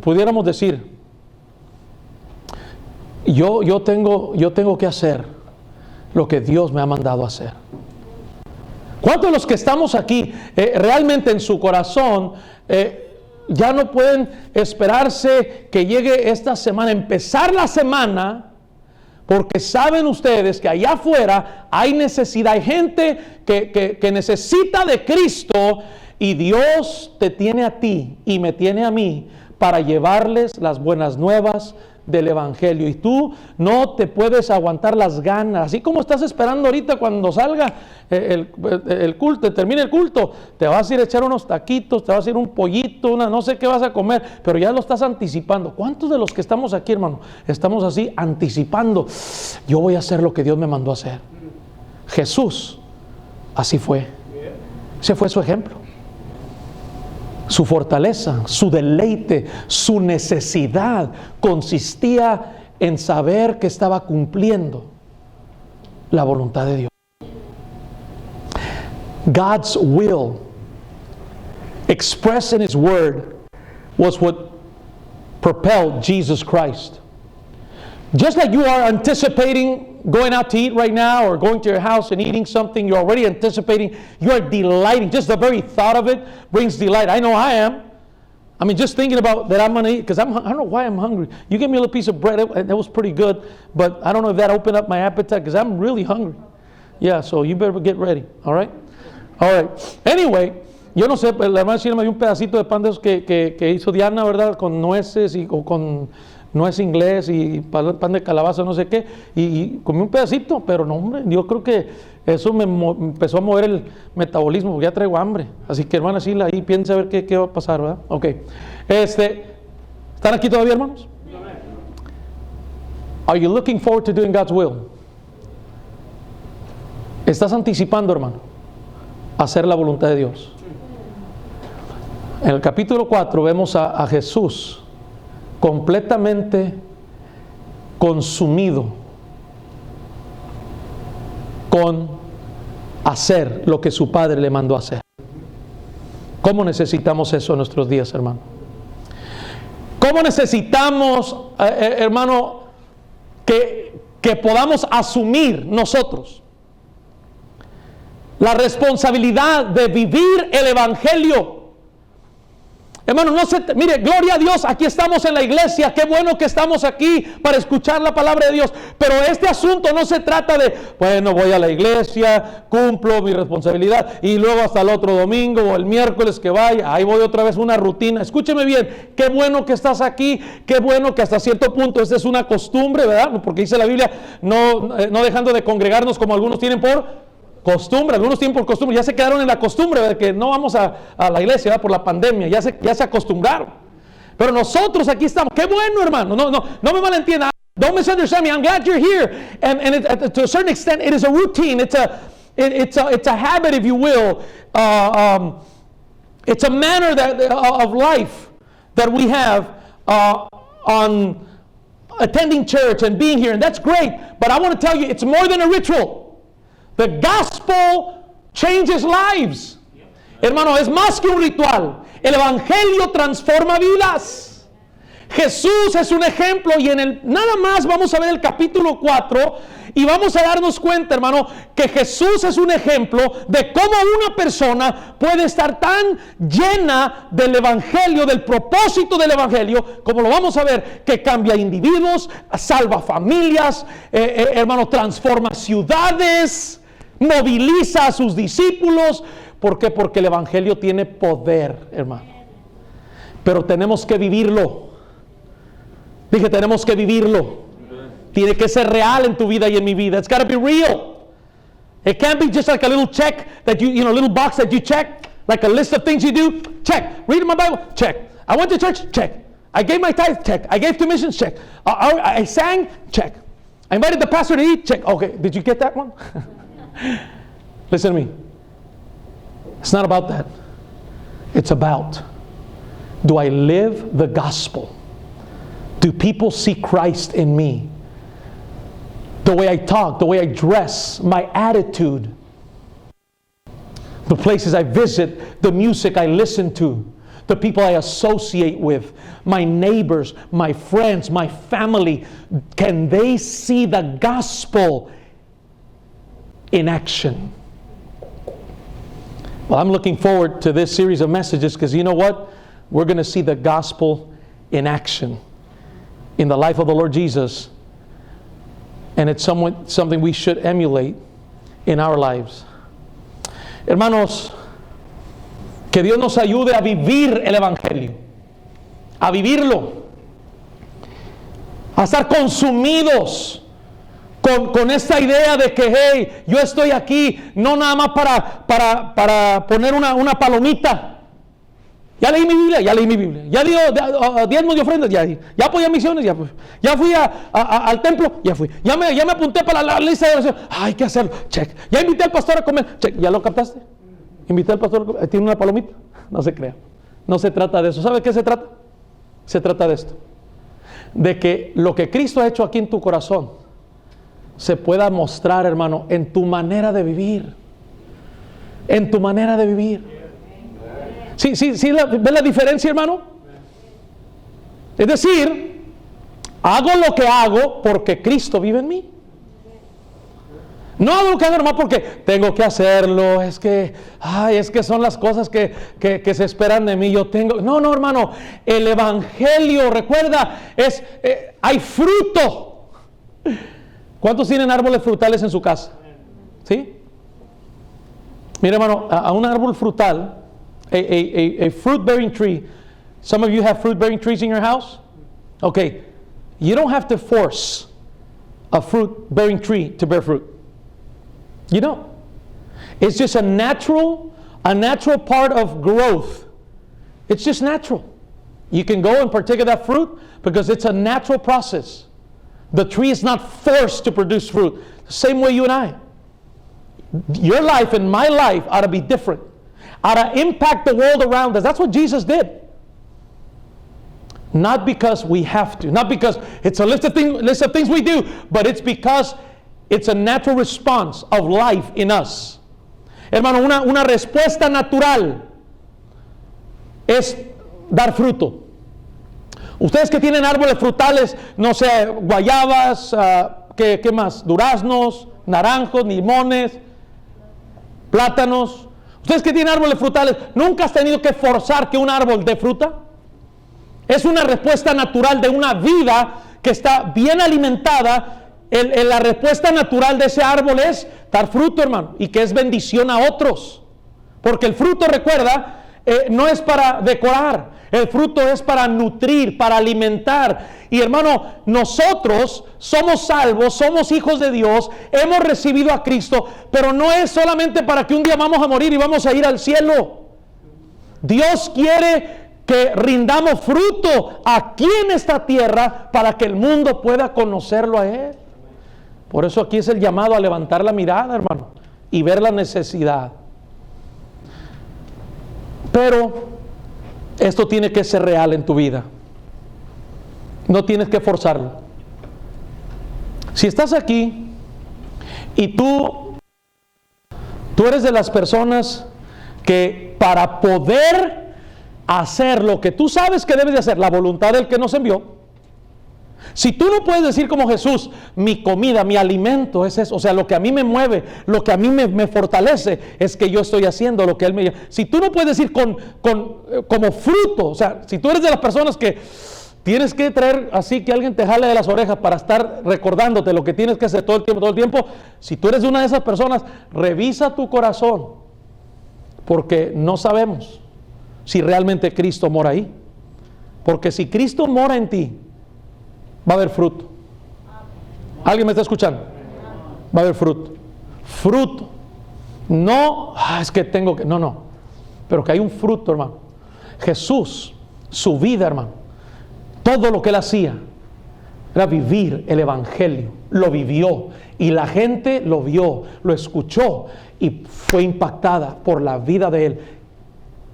pudiéramos decir, yo tengo que hacer lo que Dios me ha mandado a hacer? ¿Cuántos de los que estamos aquí realmente en su corazón ya no pueden esperarse que llegue esta semana, empezar la semana, porque saben ustedes que allá afuera hay necesidad, hay gente que necesita de Cristo, y Dios te tiene a ti y me tiene a mí para llevarles las buenas nuevas del Evangelio, y tú no te puedes aguantar las ganas, así como estás esperando ahorita cuando salga el culto, termine el culto, te vas a ir a echar unos taquitos, te vas a ir un pollito, no sé qué vas a comer, pero ya lo estás anticipando. ¿Cuántos de los que estamos aquí, hermano, estamos así anticipando? Yo voy a hacer lo que Dios me mandó a hacer. Jesús así fue, ese fue su ejemplo. Su fortaleza, su deleite, su necesidad consistía en saber que estaba cumpliendo la voluntad de Dios. God's will expressed in His Word was what propelled Jesus Christ. Just like you are anticipating going out to eat right now, or going to your house and eating something, you're already anticipating, you are delighting. Just the very thought of it brings delight. I know I am. I mean, just thinking about that I'm going to eat, because I don't know why I'm hungry. You gave me a little piece of bread, that was pretty good, but I don't know if that opened up my appetite, because I'm really hungry. Yeah, so you better get ready, all right? All right. Anyway, yo no sé, la hermana Sheila me dio un pedacito de pan de esos que hizo Diana, ¿verdad? Con nueces o con nuez inglés y pan de calabaza, no sé qué, y comí un pedacito, pero no, hombre, yo creo que eso me empezó a mover el metabolismo, porque ya traigo hambre. Así que, hermana Sheila, ahí piensa a ver qué va a pasar, ¿verdad? Ok. ¿Están aquí todavía, hermanos? Are you looking forward to doing God's will? ¿Estás anticipando, hermano, hacer la voluntad de Dios? En el capítulo 4 vemos a Jesús completamente consumido con hacer lo que su Padre le mandó a hacer. ¿Cómo necesitamos eso en nuestros días, hermano? ¿Cómo necesitamos, hermano, que que podamos asumir nosotros la responsabilidad de vivir el Evangelio. Hermano, mire, gloria a Dios, aquí estamos en la iglesia, qué bueno que estamos aquí para escuchar la palabra de Dios, pero este asunto no se trata de, bueno, voy a la iglesia, cumplo mi responsabilidad y luego hasta el otro domingo o el miércoles que vaya, ahí voy otra vez una rutina. Escúcheme bien, qué bueno que estás aquí, qué bueno que hasta cierto punto esta es una costumbre, ¿verdad? Porque dice la Biblia, no dejando de congregarnos como algunos tienen por costumbre, algunos tienen por costumbre, ya se quedaron en la costumbre de que no vamos a la iglesia, ¿verdad? Por la pandemia, ya se acostumbraron. Pero nosotros aquí estamos, qué bueno, hermano, no me malentiendan. Don't misunderstand me. I'm glad you're here, and to a certain extent, it is a routine. It's a habit, if you will. It's a manner of life that we have on attending church and being here, and that's great. But I want to tell you, it's more than a ritual. The gospel changes lives. Hermano, es más que un ritual. El evangelio transforma vidas. Jesús es un ejemplo, y nada más vamos a ver el capítulo 4 y vamos a darnos cuenta, hermano, que Jesús es un ejemplo de cómo una persona puede estar tan llena del evangelio, del propósito del evangelio, como lo vamos a ver, que cambia individuos, salva familias, hermano, transforma ciudades, moviliza a sus discípulos. ¿Por qué? Porque el evangelio tiene poder, hermano. Pero tenemos que vivirlo. Dije, tenemos que vivirlo. Tiene que ser real en tu vida y en mi vida. It's got to be real. It can't be just like a little check that you know, little box that you check, like a list of things you do. Check. Read my Bible. Check. I went to church. Check. I gave my tithe. Check. I gave to missions. Check. I sang. Check. I invited the pastor to eat. Check. Okay. Did you get that one? Listen to me. It's not about that. It's about, do I live the gospel? Do people see Christ in me? The way I talk, the way I dress, my attitude, the places I visit, the music I listen to, the people I associate with, my neighbors, my friends, my family, can they see the gospel in action? Well, I'm looking forward to this series of messages because you know what? We're going to see the gospel in action in the life of the Lord Jesus. And it's something we should emulate in our lives. Hermanos, que Dios nos ayude a vivir el Evangelio, a vivirlo, a estar consumidos con esta idea de que, hey, yo estoy aquí no nada más para poner una palomita. Ya leí mi Biblia, ya dio diezmos y ofrendas, ya apoyé misiones, ya fui al templo, ya fui, ya me apunté para la lista de oración, hay que hacerlo, check, ya invité al pastor a comer, check, ya lo captaste, invité al pastor a comer, tiene una palomita, no se crea, no se trata de eso. ¿Sabe qué se trata? Se trata de esto, de que lo que Cristo ha hecho aquí en tu corazón se pueda mostrar, hermano, en tu manera de vivir, en tu manera de vivir. ¿Sí, ¿ves la diferencia, hermano? Es decir, hago lo que hago porque Cristo vive en mí. No hago lo que hago, hermano, porque tengo que hacerlo. Es que son las cosas que se esperan de mí. No, hermano. El evangelio, recuerda, hay fruto. ¿Cuántos tienen árboles frutales en su casa? ¿Sí? Mira, hermano, a un árbol frutal, a fruit-bearing tree. Some of you have fruit-bearing trees in your house? Okay. You don't have to force a fruit-bearing tree to bear fruit. You don't. It's just a natural part of growth. It's just natural. You can go and partake of that fruit because it's a natural process. The tree is not forced to produce fruit. The same way you and I. Your life and my life ought to be different. Ought to impact the world around us. That's what Jesus did. Not because we have to. Not because it's a list of things we do. But it's because it's a natural response of life in us. Hermano, una respuesta natural es dar fruto. Ustedes que tienen árboles frutales, no sé, guayabas, ¿qué más? Duraznos, naranjos, limones, plátanos. Ustedes que tienen árboles frutales, ¿nunca has tenido que forzar que un árbol dé fruta? Es una respuesta natural de una vida que está bien alimentada. La respuesta natural de ese árbol es dar fruto, hermano, y que es bendición a otros. Porque el fruto, recuerda, no es para decorar, el fruto es para nutrir, para alimentar. Y hermano, nosotros somos salvos, somos hijos de Dios, hemos recibido a Cristo, pero no es solamente para que un día vamos a morir y vamos a ir al cielo. Dios quiere que rindamos fruto aquí en esta tierra para que el mundo pueda conocerlo a Él. Por eso aquí es el llamado a levantar la mirada, hermano, y ver la necesidad. Pero esto tiene que ser real en tu vida. No tienes que forzarlo. Si estás aquí y tú eres de las personas que para poder hacer lo que tú sabes que debes de hacer, la voluntad del que nos envió, si tú no puedes decir como Jesús, mi comida, mi alimento es eso, o sea, lo que a mí me mueve, lo que a mí me fortalece es que yo estoy haciendo lo que Él me llama. Si tú no puedes decir como fruto, o sea, si tú eres de las personas que tienes que traer así que alguien te jale de las orejas para estar recordándote lo que tienes que hacer todo el tiempo, si tú eres de una de esas personas, revisa tu corazón, porque no sabemos si realmente Cristo mora ahí. Porque si Cristo mora en ti, va a haber fruto. ¿Alguien me está escuchando? Va a haber fruto. Fruto. No, es que tengo que... No. Pero que hay un fruto, hermano. Jesús, su vida, hermano, todo lo que Él hacía era vivir el Evangelio. Lo vivió. Y la gente lo vio, lo escuchó y fue impactada por la vida de Él.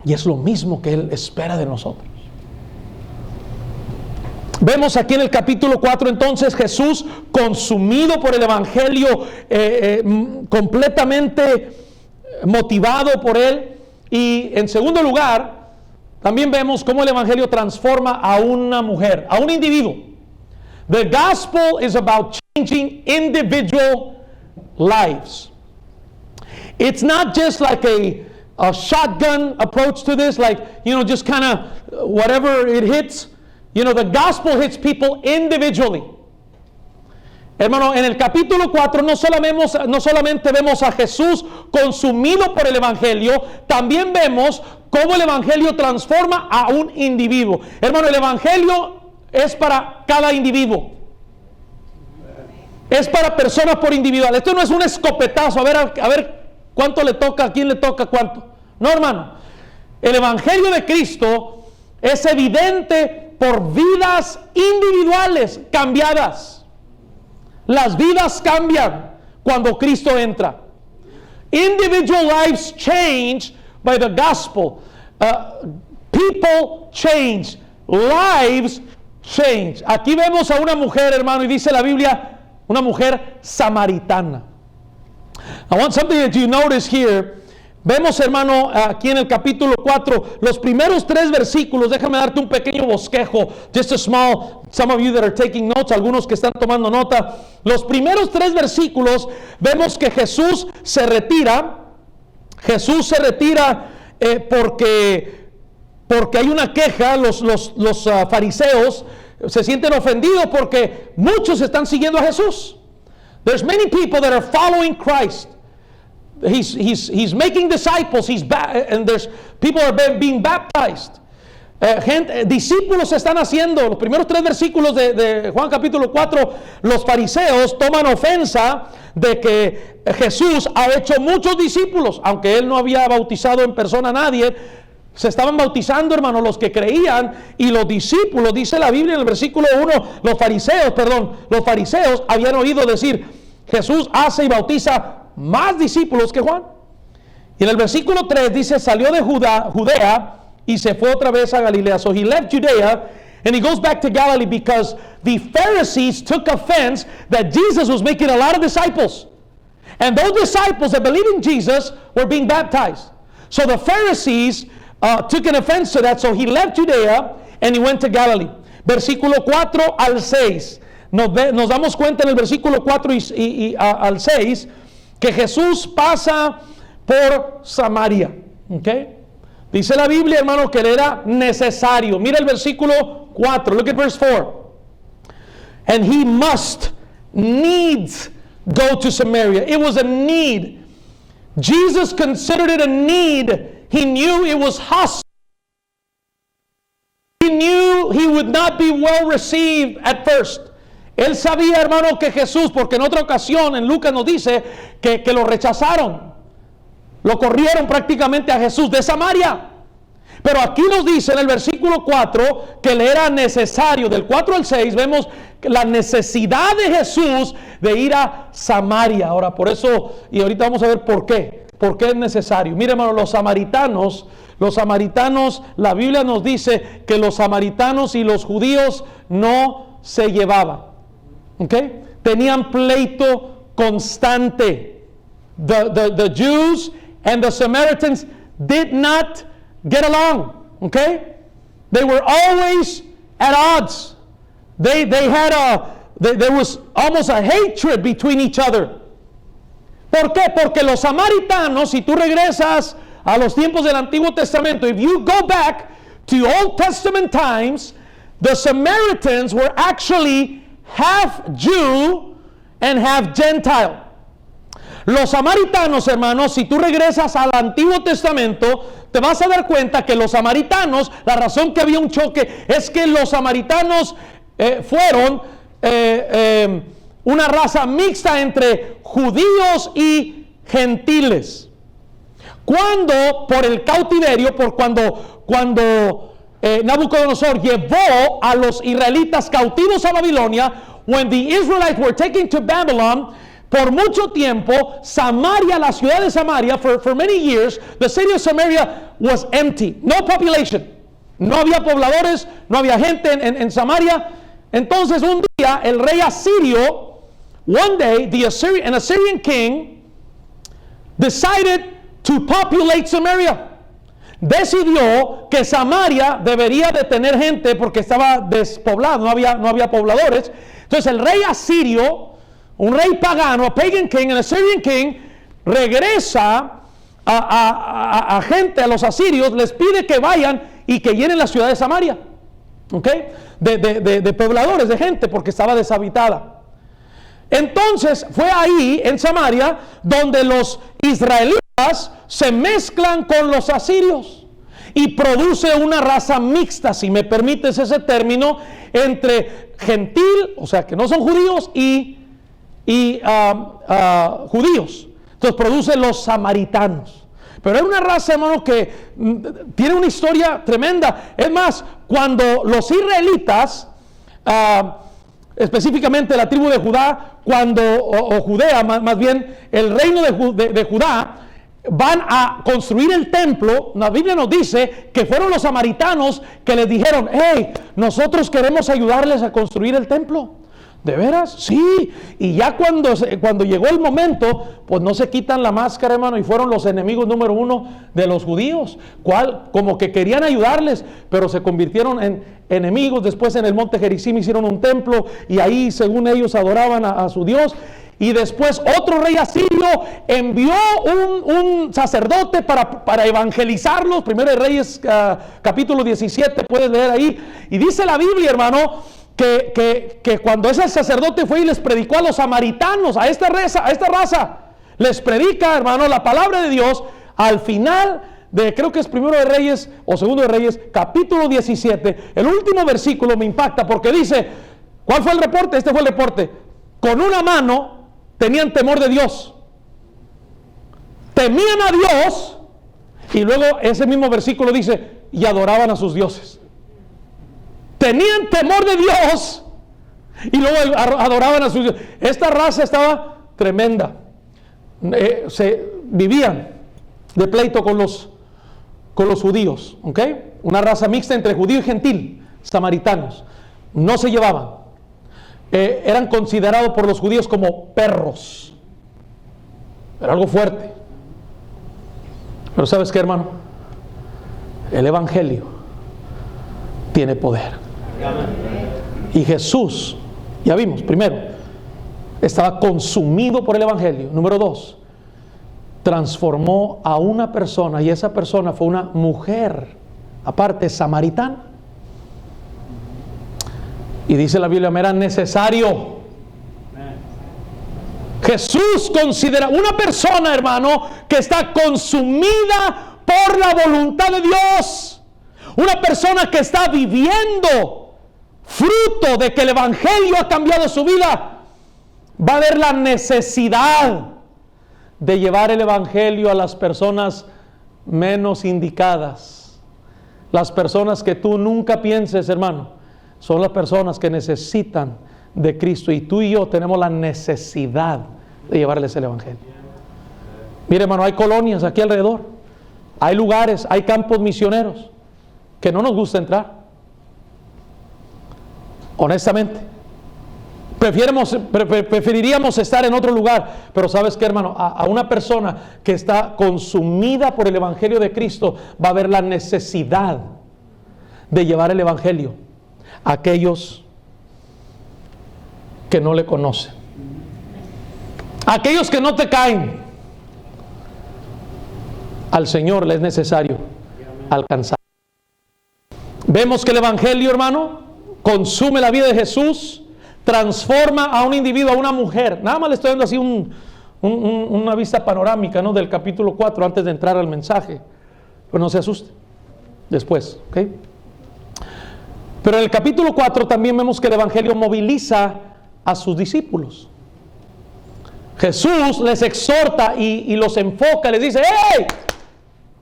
Y es lo mismo que Él espera de nosotros. Vemos aquí en el capítulo 4 entonces Jesús consumido por el Evangelio, completamente motivado por él. Y en segundo lugar, también vemos cómo el Evangelio transforma a una mujer, a un individuo. The gospel is about changing individual lives. It's not just like a shotgun approach to this, like, just kind of whatever it hits. The gospel hits people individually. Hermano, en el capítulo 4 no solamente vemos a Jesús consumido por el Evangelio, también vemos cómo el Evangelio transforma a un individuo. Hermano, el Evangelio es para cada individuo. Es para personas por individual. Esto no es un escopetazo, a ver cuánto le toca, a quién le toca cuánto. No, hermano. El Evangelio de Cristo es evidente por vidas individuales cambiadas. Las vidas cambian cuando Cristo entra. Individual lives change by the gospel. People change. Lives change. Aquí vemos a una mujer, hermano, y dice la Biblia, una mujer samaritana. I want something that you notice here. Vemos, hermano, aquí en el capítulo 4, los primeros 3 versículos. Déjame darte un pequeño bosquejo. Just a small, some of you that are taking notes, algunos que están tomando nota. Los primeros 3 versículos, vemos que Jesús se retira. Jesús se retira porque hay una queja. Los fariseos se sienten ofendidos porque muchos están siguiendo a Jesús. There's many people that are following Christ. He's making disciples, and there's people are being baptized. Discípulos se están haciendo. Los primeros 3 versículos de Juan capítulo 4, los fariseos toman ofensa de que Jesús ha hecho muchos discípulos, aunque Él no había bautizado en persona a nadie. Se estaban bautizando, hermanos, los que creían, y los discípulos, dice la Biblia en el versículo 1, los fariseos habían oído decir, Jesús hace y bautiza más discípulos que Juan. Y en el versículo 3 dice, salió de Judea y se fue otra vez a Galilea. So he left Judea and he goes back to Galilee because the Pharisees took offense that Jesus was making a lot of disciples. And those disciples that believed in Jesus were being baptized. So the Pharisees took an offense to that. So he left Judea and he went to Galilee. Versículo 4 al 6. nos damos cuenta en el versículo 4 al 6 que Jesús pasa por Samaria. ¿Okay? Dice la Biblia, hermano, que le era necesario. Mira el versículo 4. Look at verse 4. And he must needs go to Samaria. It was a need. Jesus considered it a need. He knew it was hostile. He knew he would not be well received at first. Él sabía, hermano, que Jesús, porque en otra ocasión en Lucas nos dice que lo rechazaron. Lo corrieron prácticamente a Jesús de Samaria. Pero aquí nos dice en el versículo 4 que le era necesario. Del 4 al 6 vemos la necesidad de Jesús de ir a Samaria. Ahora, por eso, y ahorita vamos a ver por qué. ¿Por qué es necesario? Mire, hermano, los samaritanos, la Biblia nos dice que los samaritanos y los judíos no se llevaban. ¿Ok? Tenían pleito constante. The Jews and the Samaritans did not get along. Okay? They were always at odds. There was almost a hatred between each other. ¿Por qué? Porque los samaritanos, si tú regresas a los tiempos del Antiguo Testamento, if you go back to Old Testament times, the Samaritans were actually half Jew and half Gentile. Los samaritanos, hermanos, si tú regresas al Antiguo Testamento, te vas a dar cuenta que los samaritanos, la razón que había un choque es que los samaritanos fueron una raza mixta entre judíos y gentiles. Cuando por el cautiverio, cuando Nabucodonosor llevó a los israelitas cautivos a Babilonia, when the Israelites were taken to Babylon, por mucho tiempo, Samaria, la ciudad de Samaria, for many years, the city of Samaria was empty, no population. No había pobladores, no había gente en Samaria. Entonces un día el rey asirio, one day, an Assyrian king decided to populate Samaria. Decidió que Samaria debería de tener gente porque estaba despoblado, no había pobladores. Entonces el rey asirio, un rey pagano, a pagan king, an Assyrian king, regresa a gente, a los asirios, les pide que vayan y que llenen la ciudad de Samaria, ¿ok? De pobladores, de gente, porque estaba deshabitada. Entonces fue ahí en Samaria donde los israelitas se mezclan con los asirios y produce una raza mixta, si me permites ese término, entre gentil, o sea que no son judíos, y judíos. Entonces produce los samaritanos. Pero es una raza, hermano, que tiene una historia tremenda. Es más, cuando los israelitas, específicamente la tribu de Judá, o Judea, más bien el reino de Judá, van a construir el templo, la Biblia nos dice que fueron los samaritanos que les dijeron: hey, nosotros queremos ayudarles a construir el templo. ¿De veras? Sí. Y ya cuando llegó el momento, pues no se quitan la máscara, hermano, y fueron los enemigos número uno de los judíos. Como que querían ayudarles, pero se convirtieron en enemigos. Después en el monte Gerizim hicieron un templo y ahí, según ellos, adoraban a su Dios. Y después otro rey asirio envió un sacerdote para evangelizarlos. Primero de Reyes, capítulo 17, puedes leer ahí. Y dice la Biblia, hermano, que cuando ese sacerdote fue y les predicó a los samaritanos, a esta raza, les predica, hermano, la palabra de Dios, al final de, creo que es primero de Reyes o segundo de Reyes, capítulo 17, el último versículo me impacta porque dice, ¿cuál fue el reporte? Este fue el reporte: con una mano tenían temor de Dios, temían a Dios, y luego ese mismo versículo dice, y adoraban a sus dioses. Tenían temor de Dios y luego adoraban a sus dioses. Esta raza estaba tremenda. Vivían de pleito con los judíos, ¿ok? Una raza mixta entre judío y gentil, samaritanos. No se llevaban. Eran considerados por los judíos como perros. Era algo fuerte. Pero ¿sabes qué, hermano? El evangelio tiene poder. Y Jesús Ya vimos, primero, estaba consumido por el Evangelio. Número 2, transformó a una persona, y esa persona fue una mujer, aparte samaritana. Y dice la Biblia, me era necesario. Jesús considera una persona, hermano, que está consumida por la voluntad de Dios. Una persona que está viviendo fruto de que el Evangelio ha cambiado su vida. Va a haber la necesidad de llevar el Evangelio a las personas menos indicadas. Las personas que tú nunca pienses, hermano, son las personas que necesitan de Cristo, y tú y yo tenemos la necesidad de llevarles el Evangelio. Mire, hermano, hay colonias aquí alrededor, hay lugares, hay campos misioneros que no nos gusta entrar, honestamente. Preferiríamos estar en otro lugar, pero ¿sabes qué, hermano? A una persona que está consumida por el Evangelio de Cristo, va a haber la necesidad de llevar el Evangelio a aquellos que no le conocen, aquellos que no te caen. Al Señor le es necesario alcanzar. Vemos que el Evangelio, hermano, consume la vida de Jesús, transforma a un individuo, a una mujer. Nada más le estoy dando así una vista panorámica, ¿no?, del capítulo 4 antes de entrar al mensaje. Pero no se asuste después, ¿ok? Pero en el capítulo 4 también vemos que el Evangelio moviliza a sus discípulos. Jesús les exhorta y los enfoca, les dice: ¡hey!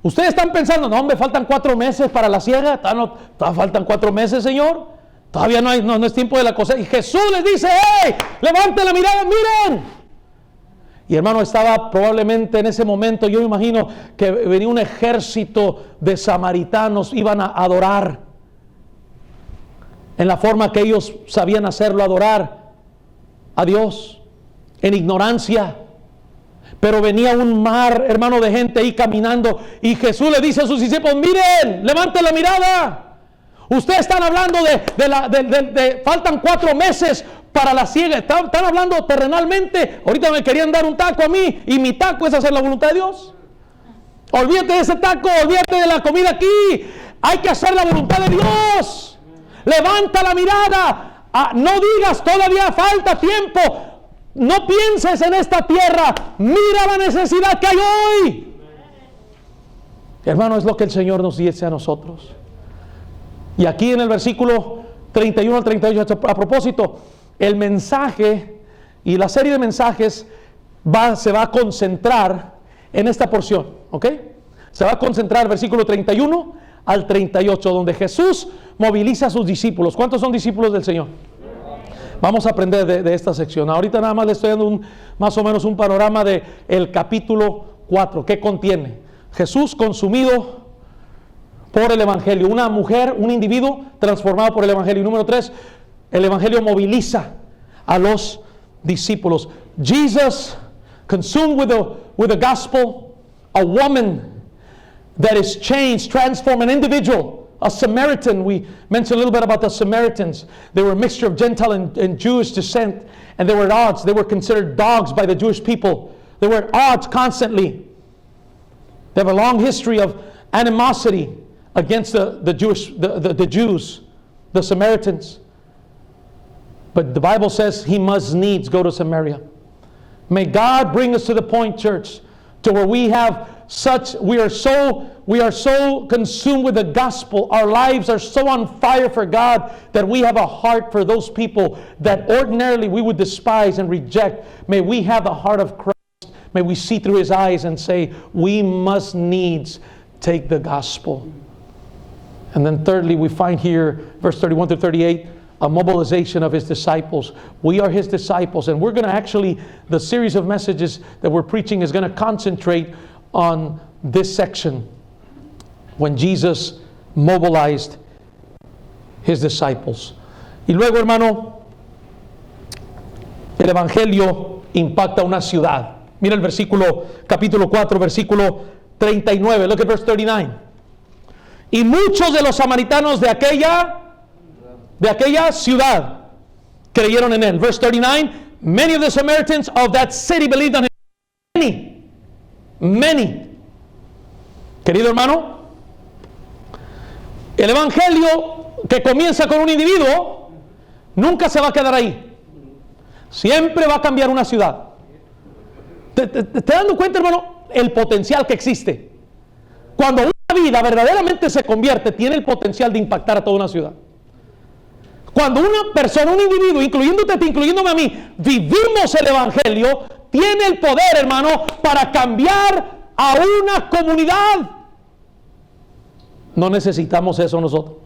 Ustedes están pensando, no, hombre, faltan 4 meses para la siega. Faltan 4 meses, Señor. Todavía no es tiempo de la cosecha. Y Jesús les dice: ¡hey! Levanten la mirada, miren. Y hermano, estaba probablemente en ese momento, yo me imagino que venía un ejército de samaritanos, iban a adorar en la forma que ellos sabían hacerlo, adorar a Dios en ignorancia. Pero venía un mar, hermano, de gente ahí caminando, y Jesús le dice a sus discípulos: miren, levanten la mirada. Ustedes están hablando de faltan 4 meses para la siega. Están hablando terrenalmente. Ahorita me querían dar un taco a mí, y mi taco es hacer la voluntad de Dios. Olvídate de ese taco, olvídate de la comida aquí. Hay que hacer la voluntad de Dios. Levanta la mirada. No digas todavía falta tiempo. No pienses en esta tierra. Mira la necesidad que hay hoy. Hermano, es lo que el Señor nos dice a nosotros. Y aquí en el versículo 31 al 38, a propósito, el mensaje y la serie de mensajes se va a concentrar en esta porción, ¿ok? Se va a concentrar versículo 31 al 38, donde Jesús moviliza a sus discípulos. ¿Cuántos son discípulos del Señor? Vamos a aprender de esta sección. Ahorita nada más le estoy dando más o menos un panorama de el capítulo 4. ¿Qué contiene? Jesús consumido por el Evangelio. Una mujer, un individuo transformado por el Evangelio. Y número 3, el Evangelio moviliza a los discípulos. Jesus consumed with the gospel, a woman that is changed, transformed, an individual. A Samaritan, we mentioned a little bit about the Samaritans. They were a mixture of Gentile and Jewish descent, and they were at odds. They were considered dogs by the Jewish people. They were at odds constantly. They have a long history of animosity against the Jews, the Samaritans. But the Bible says he must needs go to Samaria. May God bring us to the point, church, to where we are so consumed with the gospel, our lives are so on fire for God, that we have a heart for those people that ordinarily we would despise and reject. May we have the heart of Christ. May we see through his eyes and say, we must needs take the gospel. And then thirdly, we find here, verse 31 to 38, a mobilization of his disciples. We are his disciples, and we're going to actually, the series of messages that we're preaching is going to concentrate on this section when Jesus mobilized his disciples. Y luego, hermano, el Evangelio impacta una ciudad. Mira el versículo, capítulo 4, versículo 39. Look at verse 39. Y muchos de los samaritanos de aquella ciudad creyeron en él. Verse 39, many of the Samaritans of that city believed on him. Many. Querido hermano, el evangelio que comienza con un individuo nunca se va a quedar ahí. Siempre va a cambiar una ciudad. ¿Te dando cuenta, hermano, el potencial que existe? Cuando una vida verdaderamente se convierte, tiene el potencial de impactar a toda una ciudad. Cuando una persona, un individuo, incluyéndote a ti, incluyéndome a mí, vivimos el evangelio, tiene el poder, hermano, para cambiar a una comunidad. No necesitamos eso nosotros.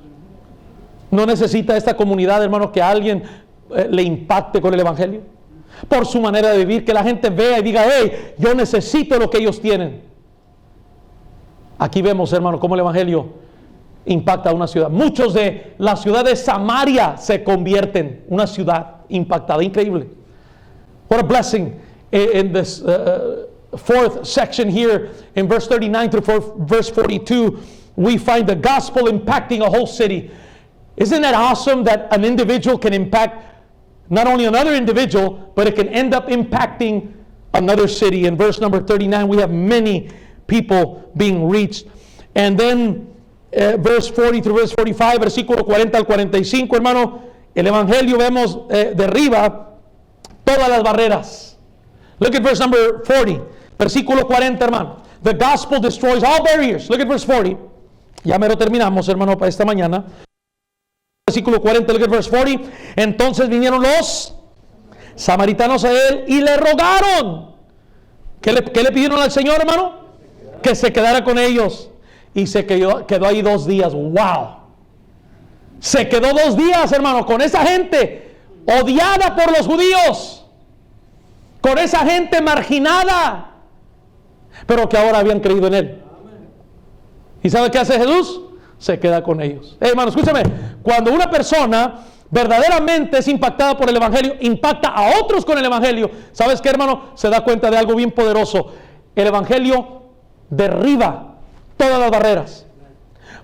No necesita esta comunidad, hermano, que alguien le impacte con el evangelio. Por su manera de vivir, que la gente vea y diga, hey, yo necesito lo que ellos tienen. Aquí vemos, hermano, cómo el evangelio impacta a una ciudad. Muchos de la ciudad de Samaria se convierten en una ciudad impactada. Increíble. What a blessing. In this fourth section here, in verse 39 through verse 42, we find the gospel impacting a whole city. Isn't that awesome that an individual can impact not only another individual, but it can end up impacting another city? In verse number 39, we have many people being reached. And then verse 40 through verse 45, versículo 40 al 45, hermano, el evangelio vemos derriba todas las barreras. Look at verse number 40, versículo 40, hermano. The gospel destroys all barriers. Look at verse 40. Ya mero terminamos, hermano, para esta mañana. Versículo 40, look at verse 40. Entonces vinieron los samaritanos a él y le rogaron. ¿Qué le pidieron al Señor, hermano? Que se quedara con ellos. Y se quedó ahí 2 días. ¡Wow! Se quedó 2 días, hermano, con esa gente odiada por los judíos. Con esa gente marginada. Pero que ahora habían creído en él. ¿Y sabe qué hace Jesús? Se queda con ellos. Hermano, escúchame. Cuando una persona verdaderamente es impactada por el evangelio, impacta a otros con el evangelio, ¿sabes qué, hermano? Se da cuenta de algo bien poderoso. El evangelio derriba todas las barreras.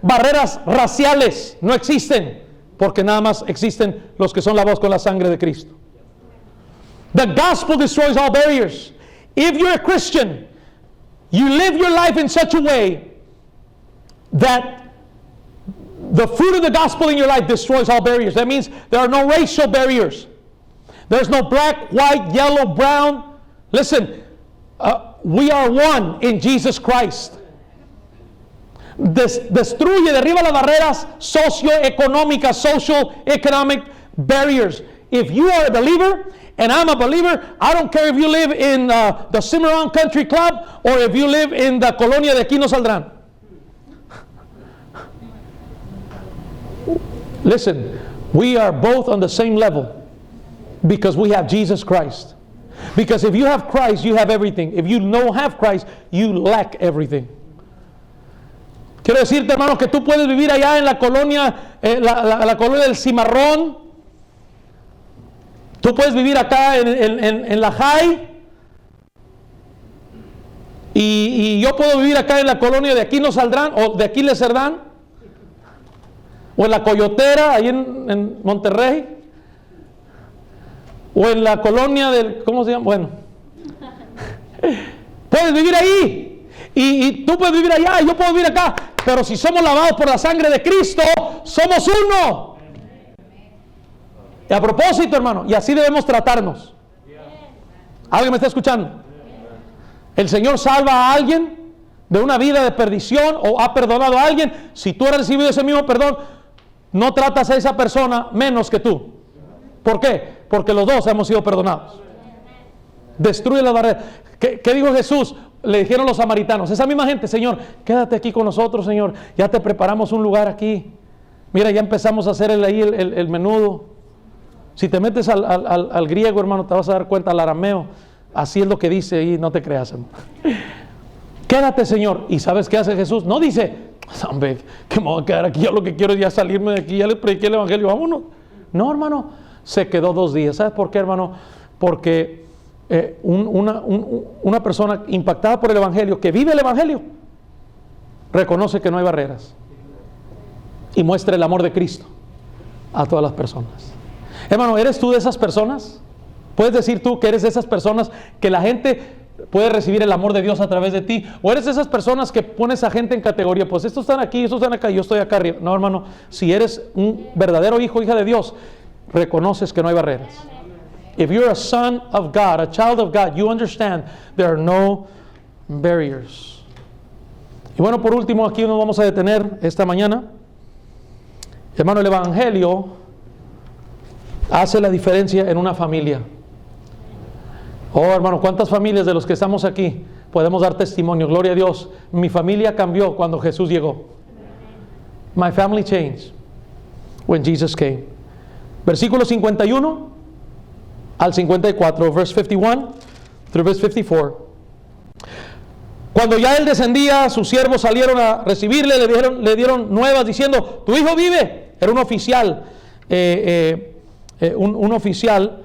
Barreras raciales no existen, porque nada más existen los que son lavados con la sangre de Cristo. The gospel destroys all barriers. If you're a Christian, you live your life in such a way that the fruit of the gospel in your life destroys all barriers. That means there are no racial barriers. There's no black, white, yellow, brown. Listen, we are one in Jesus Christ. Destruye, derriba las barreras socioeconómicas, social economic barriers. If you are a believer and I'm a believer, I don't care if you live in the Cimarron Country Club or if you live in the colonia de Aquí No Saldrán. Listen, we are both on the same level because we have Jesus Christ. Because if you have Christ, you have everything. If you don't have Christ, you lack everything. Quiero decirte, hermano, que tú puedes vivir allá en la colonia, la colonia del Cimarrón. Tú puedes vivir acá en la High. Y yo puedo vivir acá en la colonia de Aquí No Saldrán, o de Aquí Le Cerdán. O en la Coyotera, ahí en Monterrey. O en la colonia del, ¿cómo se llama? Bueno. Puedes vivir ahí. Y tú puedes vivir allá, y yo puedo vivir acá. Pero si somos lavados por la sangre de Cristo, somos uno. Y a propósito, hermano, y así debemos tratarnos. ¿Alguien me está escuchando? El Señor salva a alguien de una vida de perdición o ha perdonado a alguien. Si tú has recibido ese mismo perdón, no tratas a esa persona menos que tú. ¿Por qué? Porque los dos hemos sido perdonados. Destruye la barrera. ¿Qué dijo Jesús? Le dijeron los samaritanos, esa misma gente: Señor, quédate aquí con nosotros, Señor. Ya te preparamos un lugar aquí. Mira, ya empezamos a hacer el menudo. Si te metes al griego, hermano, te vas a dar cuenta, al arameo. Así es lo que dice ahí, no te creas, hermano. Quédate, Señor. ¿Y sabes qué hace Jesús? No dice, hombre, que me voy a quedar aquí, yo lo que quiero es ya salirme de aquí, ya le prediqué el evangelio, vámonos. No, hermano, se quedó 2 días. ¿Sabes por qué, hermano? Porque una persona impactada por el evangelio, que vive el evangelio, reconoce que no hay barreras y muestra el amor de Cristo a todas las personas. Hermano, ¿eres tú de esas personas? ¿Puedes decir tú que eres de esas personas que la gente puede recibir el amor de Dios a través de ti? ¿O eres de esas personas que pones a gente en categoría? Pues estos están aquí, estos están acá, yo estoy acá arriba. No, hermano, si eres un verdadero hijo o hija de Dios, reconoces que no hay barreras. If you're a son of God, a child of God, you understand there are no barriers. Y bueno, por último, aquí nos vamos a detener esta mañana. Hermano, el Evangelio hace la diferencia en una familia. Oh, hermano, ¿cuántas familias de los que estamos aquí podemos dar testimonio? Gloria a Dios. Mi familia cambió cuando Jesús llegó. My family changed when Jesus came. Versículo 51 al 54, verse 51 through verse 54. Cuando ya él descendía, sus siervos salieron a recibirle, le dieron nuevas diciendo: tu hijo vive. Era un oficial, un oficial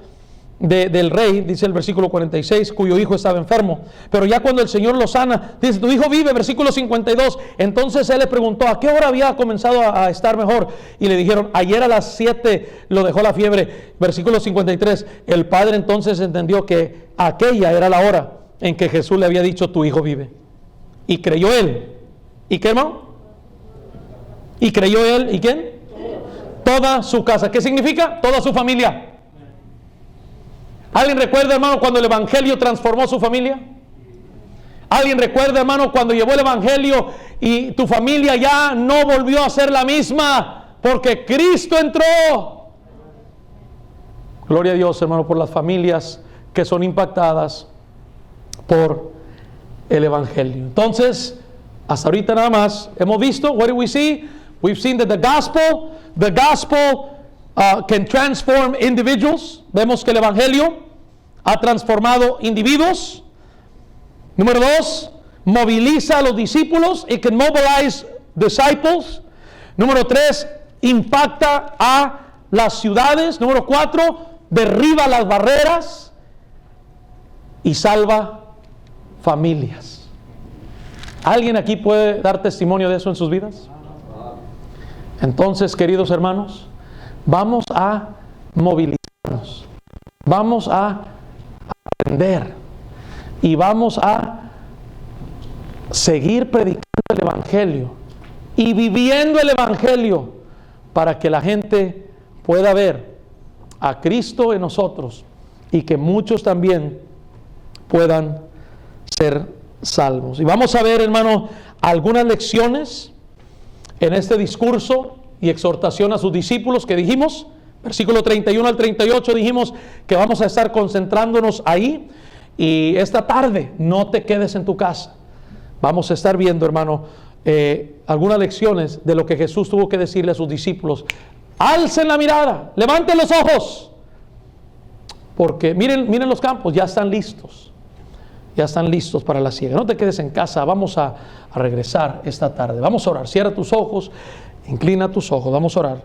del rey, dice el versículo 46, cuyo hijo estaba enfermo. Pero ya cuando el Señor lo sana, dice: tu hijo vive, versículo 52. Entonces él le preguntó: ¿a qué hora había comenzado a estar mejor? Y le dijeron: ayer a las 7 lo dejó la fiebre. Versículo 53. El padre entonces entendió que aquella era la hora en que Jesús le había dicho: tu hijo vive. Y creyó él. ¿Y qué, hermano? Y creyó él. ¿Y quién? Toda su casa. ¿Qué significa? Toda su familia. ¿Alguien recuerda, hermano, cuando el Evangelio transformó su familia? ¿Alguien recuerda, hermano, cuando llevó el Evangelio y tu familia ya no volvió a ser la misma porque Cristo entró? Gloria a Dios, hermano, por las familias que son impactadas por el Evangelio. Entonces, hasta ahorita nada más hemos visto, what do we see? We've seen that the gospel can transform individuals. Vemos que el Evangelio ha transformado individuos. Número 2, moviliza a los discípulos. It can mobilize disciples. Número 3, impacta a las ciudades. Número 4, derriba las barreras y salva familias. ¿Alguien aquí puede dar testimonio de eso en sus vidas? Entonces, queridos hermanos, vamos a movilizarnos, vamos a aprender y vamos a seguir predicando el Evangelio y viviendo el Evangelio para que la gente pueda ver a Cristo en nosotros y que muchos también puedan ser salvos. Y vamos a ver, hermano, algunas lecciones en este discurso y exhortación a sus discípulos que dijimos, versículo 31 al 38, dijimos que vamos a estar concentrándonos ahí. Y esta tarde no te quedes en tu casa. Vamos a estar viendo, hermano, algunas lecciones de lo que Jesús tuvo que decirle a sus discípulos. Alcen la mirada, levanten los ojos, porque miren los campos, ya están listos. Ya están listos para la siega. No te quedes en casa, vamos a regresar esta tarde. Vamos a orar. Cierra tus ojos, inclina tus ojos, vamos a orar.